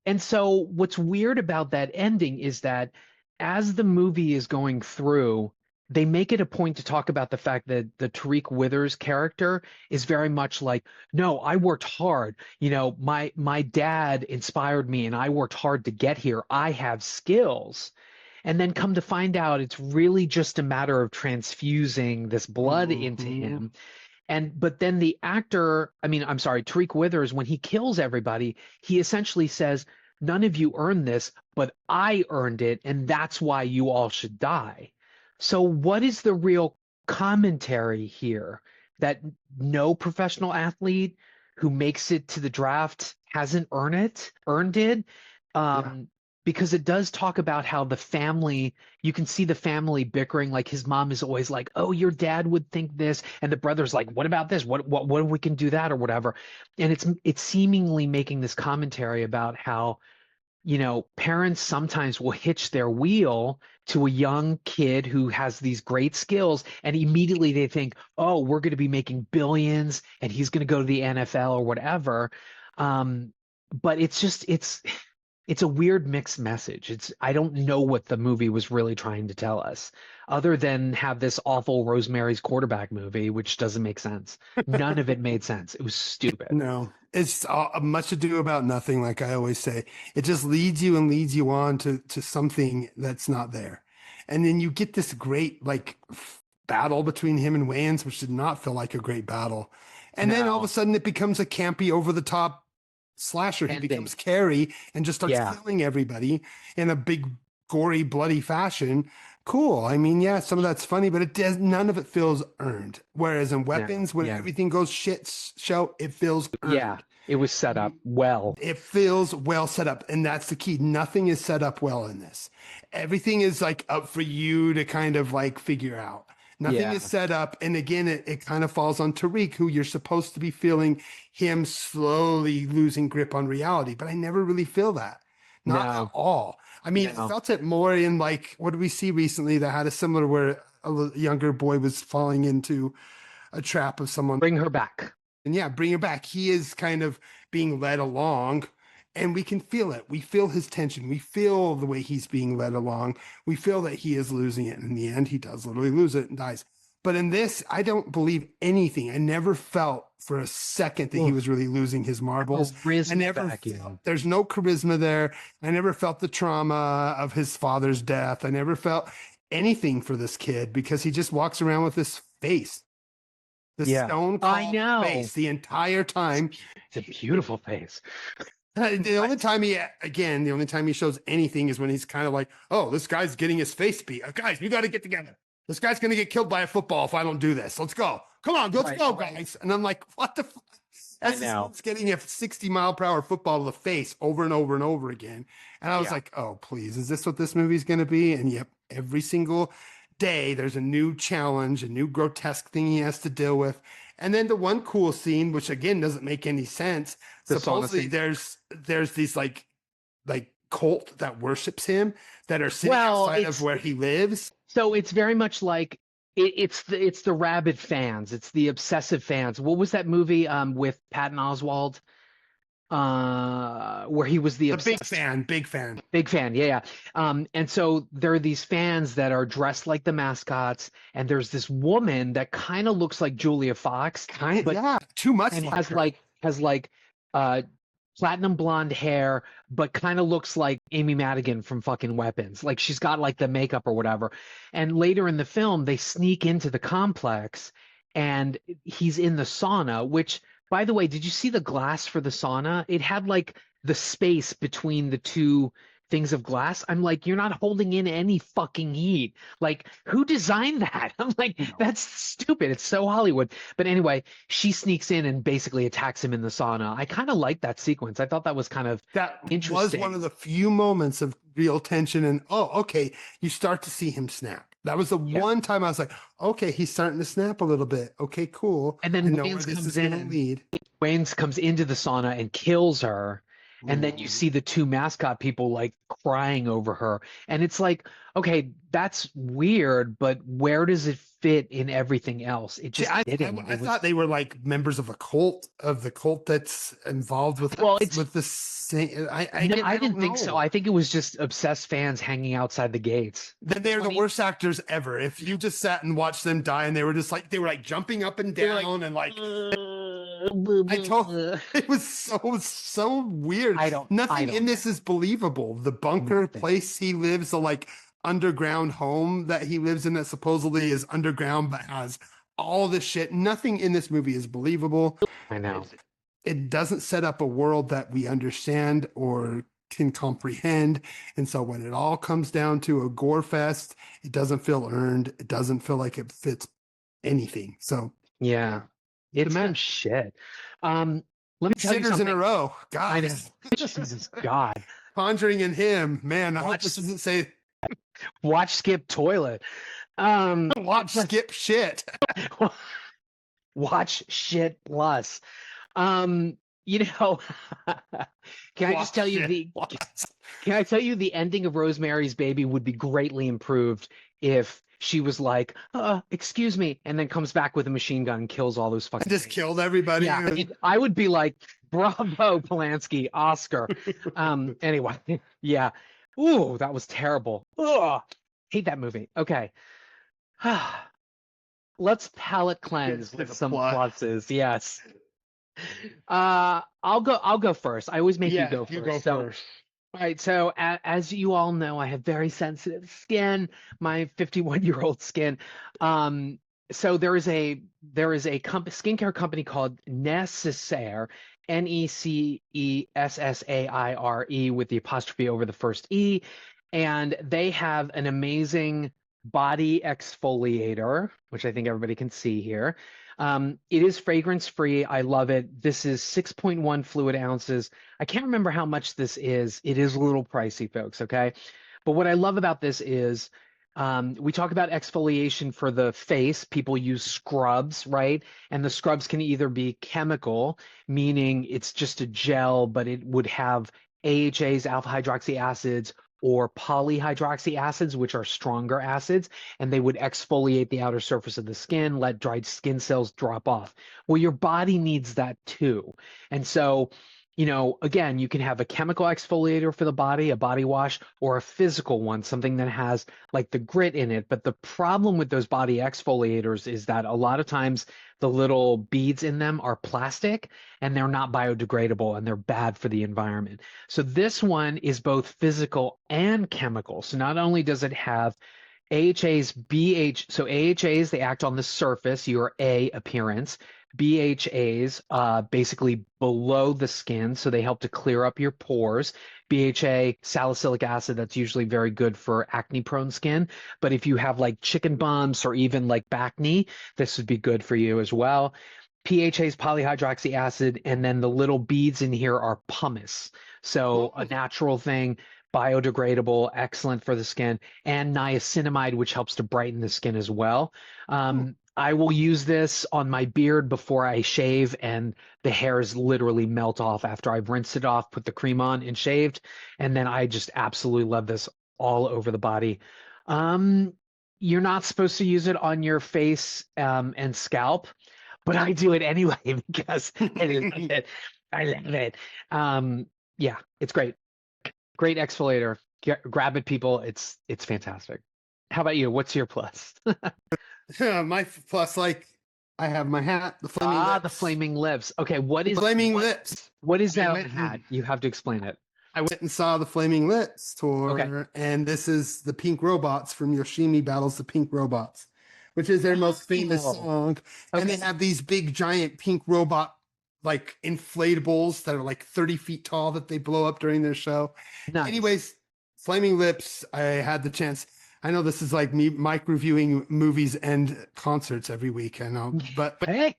And so what's weird about that ending is that as the movie is going through, they make it a point to talk about the fact that the Tyriq Withers character is very much like, no, I worked hard. My dad inspired me, and I worked hard to get here. I have skills. And then come to find out, it's really just a matter of transfusing this blood into him. But then the actor, Tyriq Withers, when he kills everybody, he essentially says, none of you earned this, but I earned it, and that's why you all should die. So what is the real commentary here? That no professional athlete who makes it to the draft hasn't earned it? because it does talk about how the family, you can see the family bickering. Like his mom is always like, "Oh, your dad would think this," and the brother's like, "What about this? What if we can do that or whatever?" And it's seemingly making this commentary about how, parents sometimes will hitch their wheel to a young kid who has these great skills, and immediately they think, "Oh, we're going to be making billions, and he's going to go to the NFL or whatever." But it's a weird mixed message. I don't know what the movie was really trying to tell us, other than have this awful Rosemary's Quarterback movie, which doesn't make sense. None of it made sense. It was stupid. No, it's much ado about nothing. Like I always say, it just leads you and leads you on to something that's not there. And then you get this great like battle between him and Wayans, which did not feel like a great battle. And then all of a sudden it becomes a campy over the top slasher. He becomes Carrie and just starts killing everybody in a big, gory, bloody fashion. Cool. I mean, yeah, some of that's funny, but none of it feels earned. Whereas in Weapons, when everything goes shit show, it feels earned. Yeah, it was set up well. It feels well set up, and that's the key. Nothing is set up well in this. Everything is like up for you to kind of like figure out. Nothing is set up. And again, it kind of falls on Tyriq, who you're supposed to be feeling him slowly losing grip on reality. But I never really feel that. Not at all. I mean, I felt it more in like, what did we see recently that had a similar where a younger boy was falling into a trap of someone. Bring Her Back. And yeah, Bring Her Back. He is kind of being led along. And we can feel it. We feel his tension. We feel the way he's being led along. We feel that he is losing it. And in the end, he does literally lose it and dies. But in this, I don't believe anything. I never felt for a second that he was really losing his marbles. I never felt, there's no charisma there. I never felt the trauma of his father's death. I never felt anything for this kid because he just walks around with this face. The stone cold face the entire time. It's a beautiful face. The only time he shows anything is when he's kind of like, "Oh, this guy's getting his face beat. Guys, we got to get together. This guy's going to get killed by a football if I don't do this. Let's go. Come on, let's go, guys." And I'm like, what the fuck? That's getting a 60-mile-per-hour football to the face over and over and over again. And I was like, oh, please, is this what this movie's going to be? And yep, every single day there's a new challenge, a new grotesque thing he has to deal with. And then the one cool scene, which again doesn't make any sense. Supposedly there's these like cult that worships him that are sitting outside of where he lives. So it's very much like it's the rabid fans. It's the obsessive fans. What was that movie with Patton Oswalt? Where he was the big fan. Yeah. And so there are these fans that are dressed like the mascots, and there's this woman that kind of looks like Julia Fox, too much, and has platinum blonde hair, but kind of looks like Amy Madigan from fucking Weapons. Like she's got like the makeup or whatever. And later in the film, they sneak into the complex, and he's in the sauna, which, by the way, did you see the glass for the sauna? It had like the space between the two things of glass. I'm like, you're not holding in any fucking heat. Like, who designed that? I'm like, that's stupid. It's so Hollywood. But anyway, she sneaks in and basically attacks him in the sauna. I kind of like that sequence. I thought that was kind of interesting. Was one of the few moments of real tension. And you start to see him snap. That was the one time I was like, okay, he's starting to snap a little bit. Okay, cool. And then Wayans comes into the sauna and kills her. And then you see the two mascot people like crying over her. And it's like, okay, that's weird, but where does it fit in everything else? It just didn't. I thought they were like members of the cult that's involved with the same. I didn't think so. I think it was just obsessed fans hanging outside the gates. They're the worst actors ever. If you just sat and watched them die and they were like jumping up and down and like it was so weird. Nothing in this is believable. The bunker place he lives, the like underground home that he lives in that supposedly is underground but has all this shit. Nothing in this movie is believable. I know. It doesn't set up a world that we understand or can comprehend. And so when it all comes down to a gore fest, it doesn't feel earned. It doesn't feel like it fits anything. So yeah. It's some shit. Let me tell you something. in a row. God. Jesus God. Conjuring and him, man. I hope this doesn't say Watch Skip Toilet. watch skip shit. Watch Shit Plus. You know, can I just tell you can I tell you the ending of Rosemary's Baby would be greatly improved if she was like, excuse me, and then comes back with a machine gun and kills all those fucking Just things. killed everybody. Yeah, I would be like, bravo, Polanski, Oscar. Anyway, yeah. Ooh, that was terrible. Ugh, hate that movie. Okay. Let's palate cleanse with some pluses. Yes. I'll go first. I always make you go first. You go So, first. all right, so as you all know, I have very sensitive skin, my 51-year-old skin. So there is a skincare company called Necessaire, Necessaire, with the apostrophe over the first E, and they have an amazing body exfoliator, which I think everybody can see here. It is fragrance free. I love it. This is 6.1 fluid ounces. I can't remember how much this is. It is a little pricey, folks. Okay. But what I love about this is we talk about exfoliation for the face. People use scrubs, right? And the scrubs can either be chemical, meaning it's just a gel, but it would have AHAs, alpha hydroxy acids, or polyhydroxy acids, which are stronger acids, and they would exfoliate the outer surface of the skin, let dried skin cells drop off. Well, your body needs that too. And so, you know, again, you can have a chemical exfoliator for the body, a body wash, or a physical one, something that has like the grit in it. But the problem with those body exfoliators is that a lot of times the little beads in them are plastic and they're not biodegradable and they're bad for the environment. So this one is both physical and chemical. So not only does it have AHAs, so AHAs, they act on the surface, your A appearance. BHAs, basically below the skin, so they help to clear up your pores. BHA, salicylic acid, that's usually very good for acne-prone skin. But if you have like chicken bumps or even like acne, this would be good for you as well. PHAs, polyhydroxy acid, and then the little beads in here are pumice. So a natural thing, biodegradable, excellent for the skin, and niacinamide, which helps to brighten the skin as well. I will use this on my beard before I shave, and the hairs literally melt off after I've rinsed it off, put the cream on, and shaved. And then I just absolutely love this all over the body. You're not supposed to use it on your face and scalp, but I do it anyway because I love it. I love it. Yeah, it's great. Great exfoliator. Grab it, people. It's fantastic. How about you? What's your plus? My plus, like, I have my hat, the flaming lips. The flaming lips. Okay, what is flaming lips? What is that hat? You have to explain it. I went and saw the Flaming Lips tour, and this is the Pink Robots from Yoshimi Battles the Pink Robots, which is their most famous song. And they have these big, giant pink robot, like, inflatables that are like 30 feet tall that they blow up during their show. Nice. Anyways, Flaming Lips, I had the chance. I know this is like me mic reviewing movies and concerts every week. I know, but hey,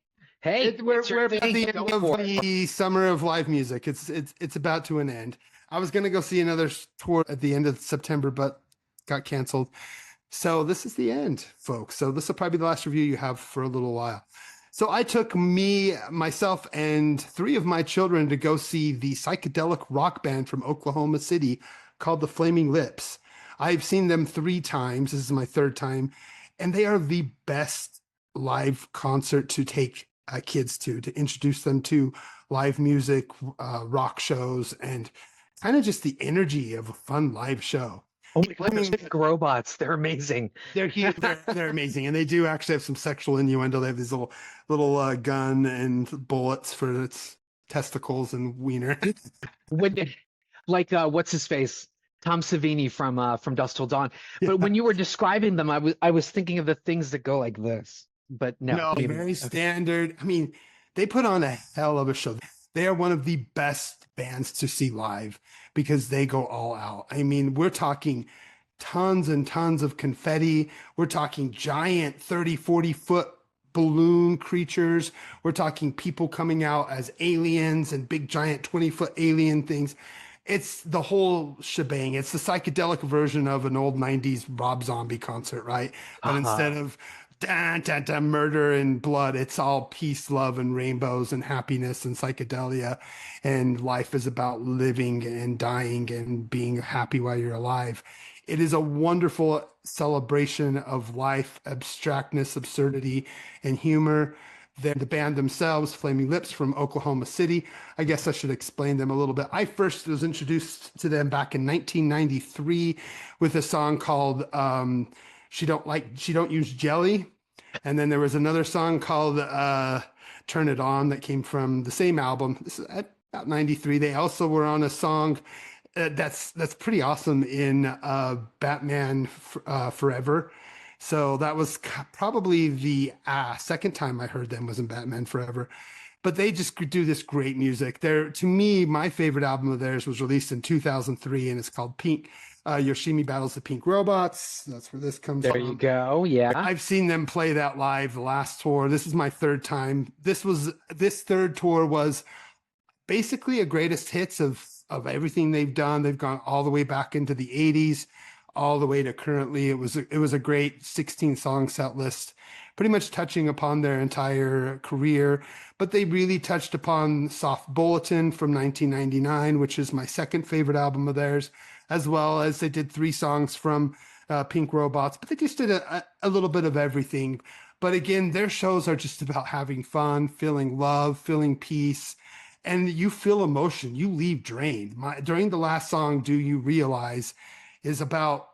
we're at the end of the summer of live music. It's about to an end. I was gonna go see another tour at the end of September, but got canceled. So this is the end, folks. So this will probably be the last review you have for a little while. So I took myself, and 3 of my children to go see the psychedelic rock band from Oklahoma City called the Flaming Lips. I've seen them 3 times. This is my 3rd time. And they are the best live concert to take kids to introduce them to live music, rock shows, and kind of just the energy of a fun live show. Oh my God, Pink Robots. They're amazing. They're huge. They're amazing. And they do actually have some sexual innuendo. They have these little gun and bullets for its testicles and wiener. What's his face? Tom Savini from Dusk Till Dawn. But when you were describing them, I was thinking of the things that go like this. But no, very standard. I mean, they put on a hell of a show. They are one of the best bands to see live because they go all out. I mean, we're talking tons and tons of confetti. We're talking giant 30, 40-foot balloon creatures. We're talking people coming out as aliens and big giant 20-foot alien things. it's the whole shebang. It's the psychedelic version of an old 90s Rob Zombie concert, right? But instead of murder and blood, it's all peace, love, and rainbows and happiness and psychedelia. And life is about living and dying and being happy while you're alive. It is a wonderful celebration of life, abstractness, absurdity, and humor. Then the band themselves, Flaming Lips from Oklahoma City. I guess I should explain them a little bit. I first was introduced to them back in 1993 with a song called She Don't Use Jelly. And then there was another song called Turn It On that came from the same album. This is at about 93. They also were on a song that's pretty awesome in Batman Forever. So that was probably the second time I heard them was in Batman Forever. But they just do this great music. To me, my favorite album of theirs was released in 2003, and it's called Pink. Yoshimi Battles the Pink Robots. That's where this comes from. There you go. Yeah. I've seen them play that live the last tour. This is my third time. This third tour was basically a greatest hits of everything they've done. They've gone all the way back into the 80s, all the way to currently. It was a great 16-song set list, pretty much touching upon their entire career. But they really touched upon Soft Bulletin from 1999, which is my second favorite album of theirs, as well as they did 3 songs from Pink Robots. But they just did a little bit of everything. But again, their shows are just about having fun, feeling love, feeling peace, and you feel emotion. You leave drained. During the last song, Do You Realize, is about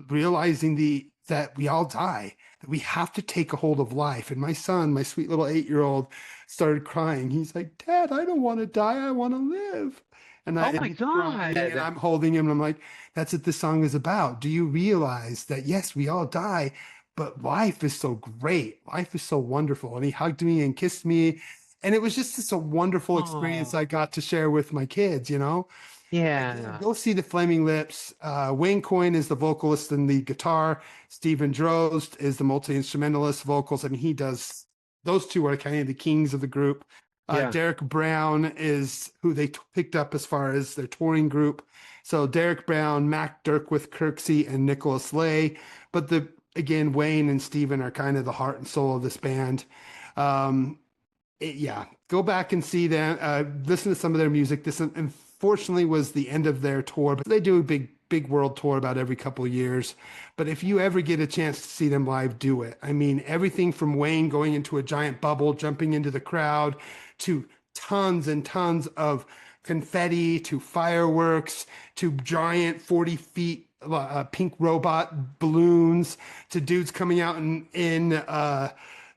realizing that we all die, that we have to take a hold of life. And my son, my sweet little 8-year-old, started crying. He's like, Dad, I don't want to die. I want to live. And Oh my God. and I'm holding him and I'm like, that's what this song is about. Do you realize that, yes, we all die, but life is so great. Life is so wonderful. And he hugged me and kissed me. And it was just a wonderful experience I got to share with my kids, you know? Yeah. Go see the Flaming Lips. Wayne Coyne is the vocalist and the guitar. Stephen Drozd is the multi-instrumentalist vocals. I mean, those two are kind of the kings of the group. Derek Brown is who they picked up as far as their touring group. So Derek Brown, Mac Dirkwith Kirksey, and Nicholas Lay. But again, Wayne and Stephen are kind of the heart and soul of this band. Go back and see them. Listen to some of their music. This unfortunately was the end of their tour, but they do a big world tour about every couple of years. But if you ever get a chance to see them live, do it. I mean, everything from Wayne going into a giant bubble, jumping into the crowd, to tons and tons of confetti, to fireworks, to giant 40 feet pink robot balloons, to dudes coming out in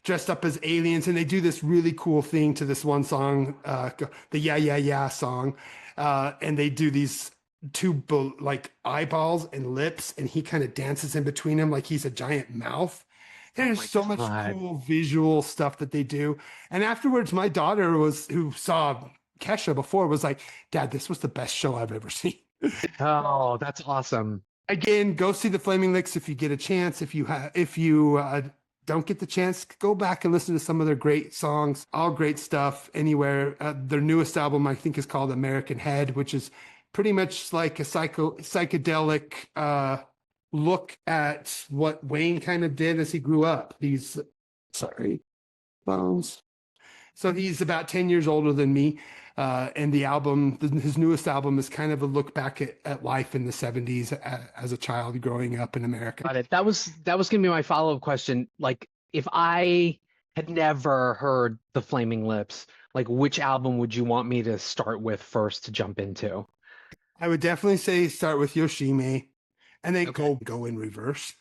dressed up as aliens. And they do this really cool thing to this one song, the Yeah Yeah Yeah song. And they do these two like eyeballs and lips, and he kind of dances in between them like he's a giant mouth. There's so much cool visual stuff that they do. And afterwards, my daughter who saw Kesha before was like, Dad, this was the best show I've ever seen. Oh, that's awesome. Again, go see the Flaming Licks if you get a chance. If you don't get the chance, go back and listen to some of their great songs. All great stuff anywhere. Their newest album, I think, is called American Head, which is pretty much like a psychedelic look at what Wayne kind of did as he grew up. So he's about 10 years older than me. And his newest album is kind of a look back at life in the 70s as a child growing up in America. Got it. That was going to be my follow-up question. Like, if I had never heard the Flaming Lips, like, which album would you want me to start with first to jump into? I would definitely say start with Yoshimi, and then go in reverse.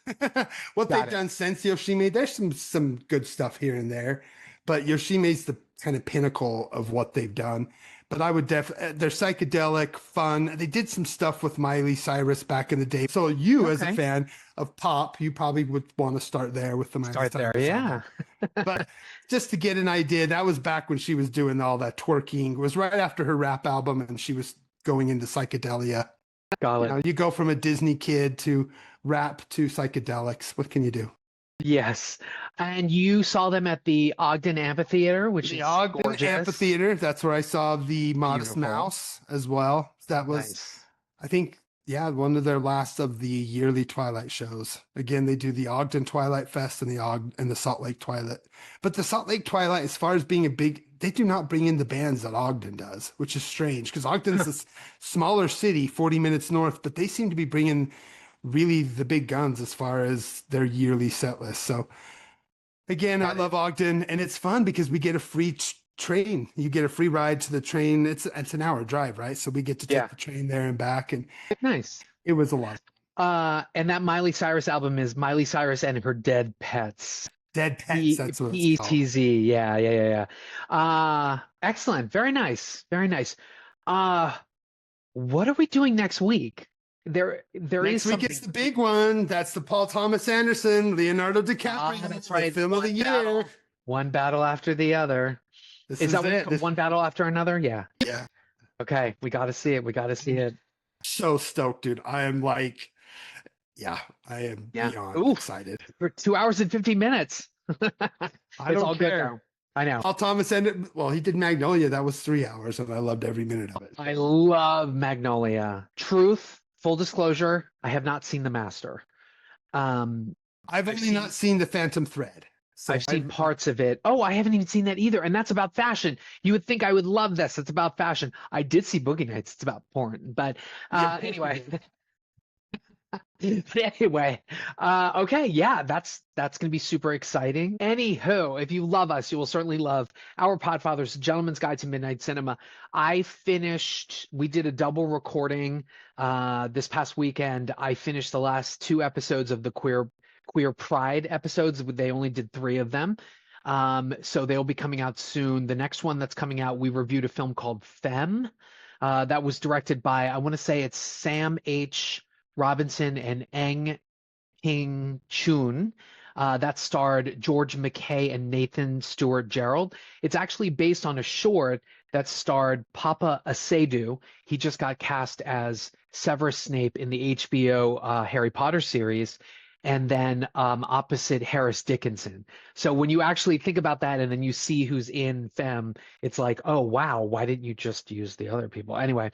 What they've done since Yoshimi, there's some good stuff here and there, but Yoshimi's the kind of pinnacle of what they've done. But I would they're psychedelic, fun. They did some stuff with Miley Cyrus back in the day. So as a fan of pop, you probably would want to start there with the Miley Cyrus. Start there, yeah. But just to get an idea, that was back when she was doing all that twerking. It was right after her rap album, and she was going into psychedelia. Got it. You go from a Disney kid to rap to psychedelics. What can you do? Yes. And you saw them at the Ogden Amphitheater, which is Ogden gorgeous. Amphitheater. That's where I saw the Modest Beautiful. Mouse as well. That was, Nice. I think, yeah, one of their last of the yearly Twilight shows. Again, they do the Ogden Twilight Fest and the Salt Lake Twilight. But the Salt Lake Twilight, as far as being a big, they do not bring in the bands that Ogden does, which is strange because Ogden's a smaller city, 40 minutes north, but they seem to be bringing really the big guns as far as their yearly set list. So again, I love Ogden, and it's fun because we get a free train. You get a free ride to the train. It's an hour drive, right? So we get to take the train there and back, and Nice. it was a lot. And that Miley Cyrus album is Miley Cyrus and Her Dead Pets. Dead Pets, that's what it's called. PETZ. Yeah. Excellent. Very nice. Very nice. What are we doing next week? There Next is week it's the big one. That's the Paul Thomas Anderson, Leonardo DiCaprio. That's right. Film of the year. One battle after the other. Is that it? One battle after another? Yeah. Yeah. Okay. We got to see it. We got to see it. So stoked, dude. I am like, I am beyond excited. For 2 hours and 15 minutes. I don't care. Good, I know. Paul Thomas ended, well, he did Magnolia. That was 3 hours, and I loved every minute of it. I love Magnolia. Truth, full disclosure, I have not seen The Master. I've only not seen The Phantom Thread. So I've seen parts of it. Oh, I haven't even seen that either. And that's about fashion. You would think I would love this. It's about fashion. I did see Boogie Nights. It's about porn. But anyway. Okay, yeah, that's gonna be super exciting. Anywho, if you love us, you will certainly love our Podfathers, Gentleman's Guide to Midnight Cinema. We did a double recording this past weekend. I finished the last 2 episodes of the Queer Pride episodes. They only did 3 of them. So they'll be coming out soon. The next one that's coming out, we reviewed a film called Femme. That was directed by, I want to say it's Sam H. Robinson and Eng Ping Chun. That starred George McKay and Nathan Stewart Gerald. It's actually based on a short that starred Papa Asedu. He just got cast as Severus Snape in the HBO Harry Potter series, and then opposite Harris Dickinson. So when you actually think about that and then you see who's in Femme, it's like, oh, wow, why didn't you just use the other people? Anyway,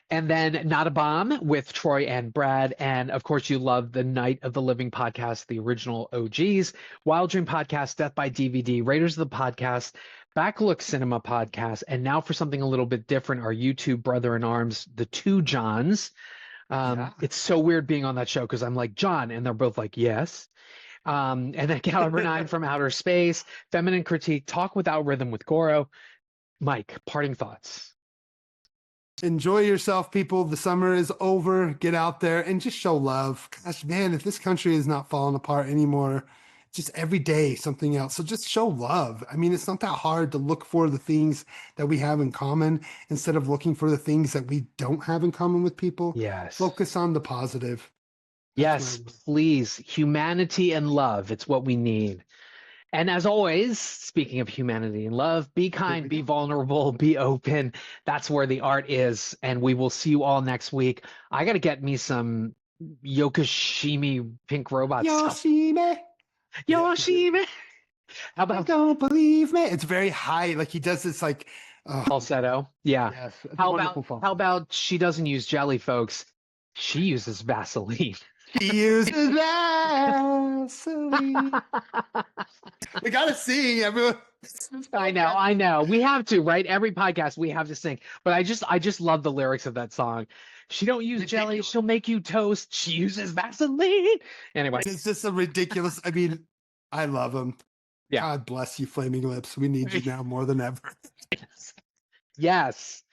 and then Not a Bomb with Troy and Brad. And of course, you love the Night of the Living podcast, the original OGs, Wild Dream podcast, Death by DVD, Raiders of the Podcast, Backlook Cinema podcast, and now for something a little bit different, our YouTube brother in arms, the Two Johns. It's so weird being on that show because I'm like, John, and they're both like, yes. And then Caliber 9 from Outer Space, Feminine Critique, Talk Without Rhythm with Goro. Mike, parting thoughts. Enjoy yourself, people. The summer is over. Get out there and just show love. Gosh, man, if this country is not falling apart anymore, just every day something else. So just show love. I mean, it's not that hard to look for the things that we have in common instead of looking for the things that we don't have in common with people. Yes. Focus on the positive. Yes, please. Humanity and love. It's what we need. And as always, speaking of humanity and love, be kind, be vulnerable, be open. That's where the art is. And we will see you all next week. I got to get me some Yokoshimi Pink Robot stuff. Yoshime. How about don't believe me? It's very high. Like he does this like falsetto. Yeah. Yes, How about she doesn't use jelly, folks? She uses Vaseline. She uses Vaseline. We gotta sing, everyone. I know. We have to, right? Every podcast we have to sing. But I just love the lyrics of that song. She don't use jelly. She'll make you toast. She uses Vaseline. Anyway. It's just a ridiculous. I mean, I love him. Yeah. God bless you, Flaming Lips. We need you now more than ever. Yes.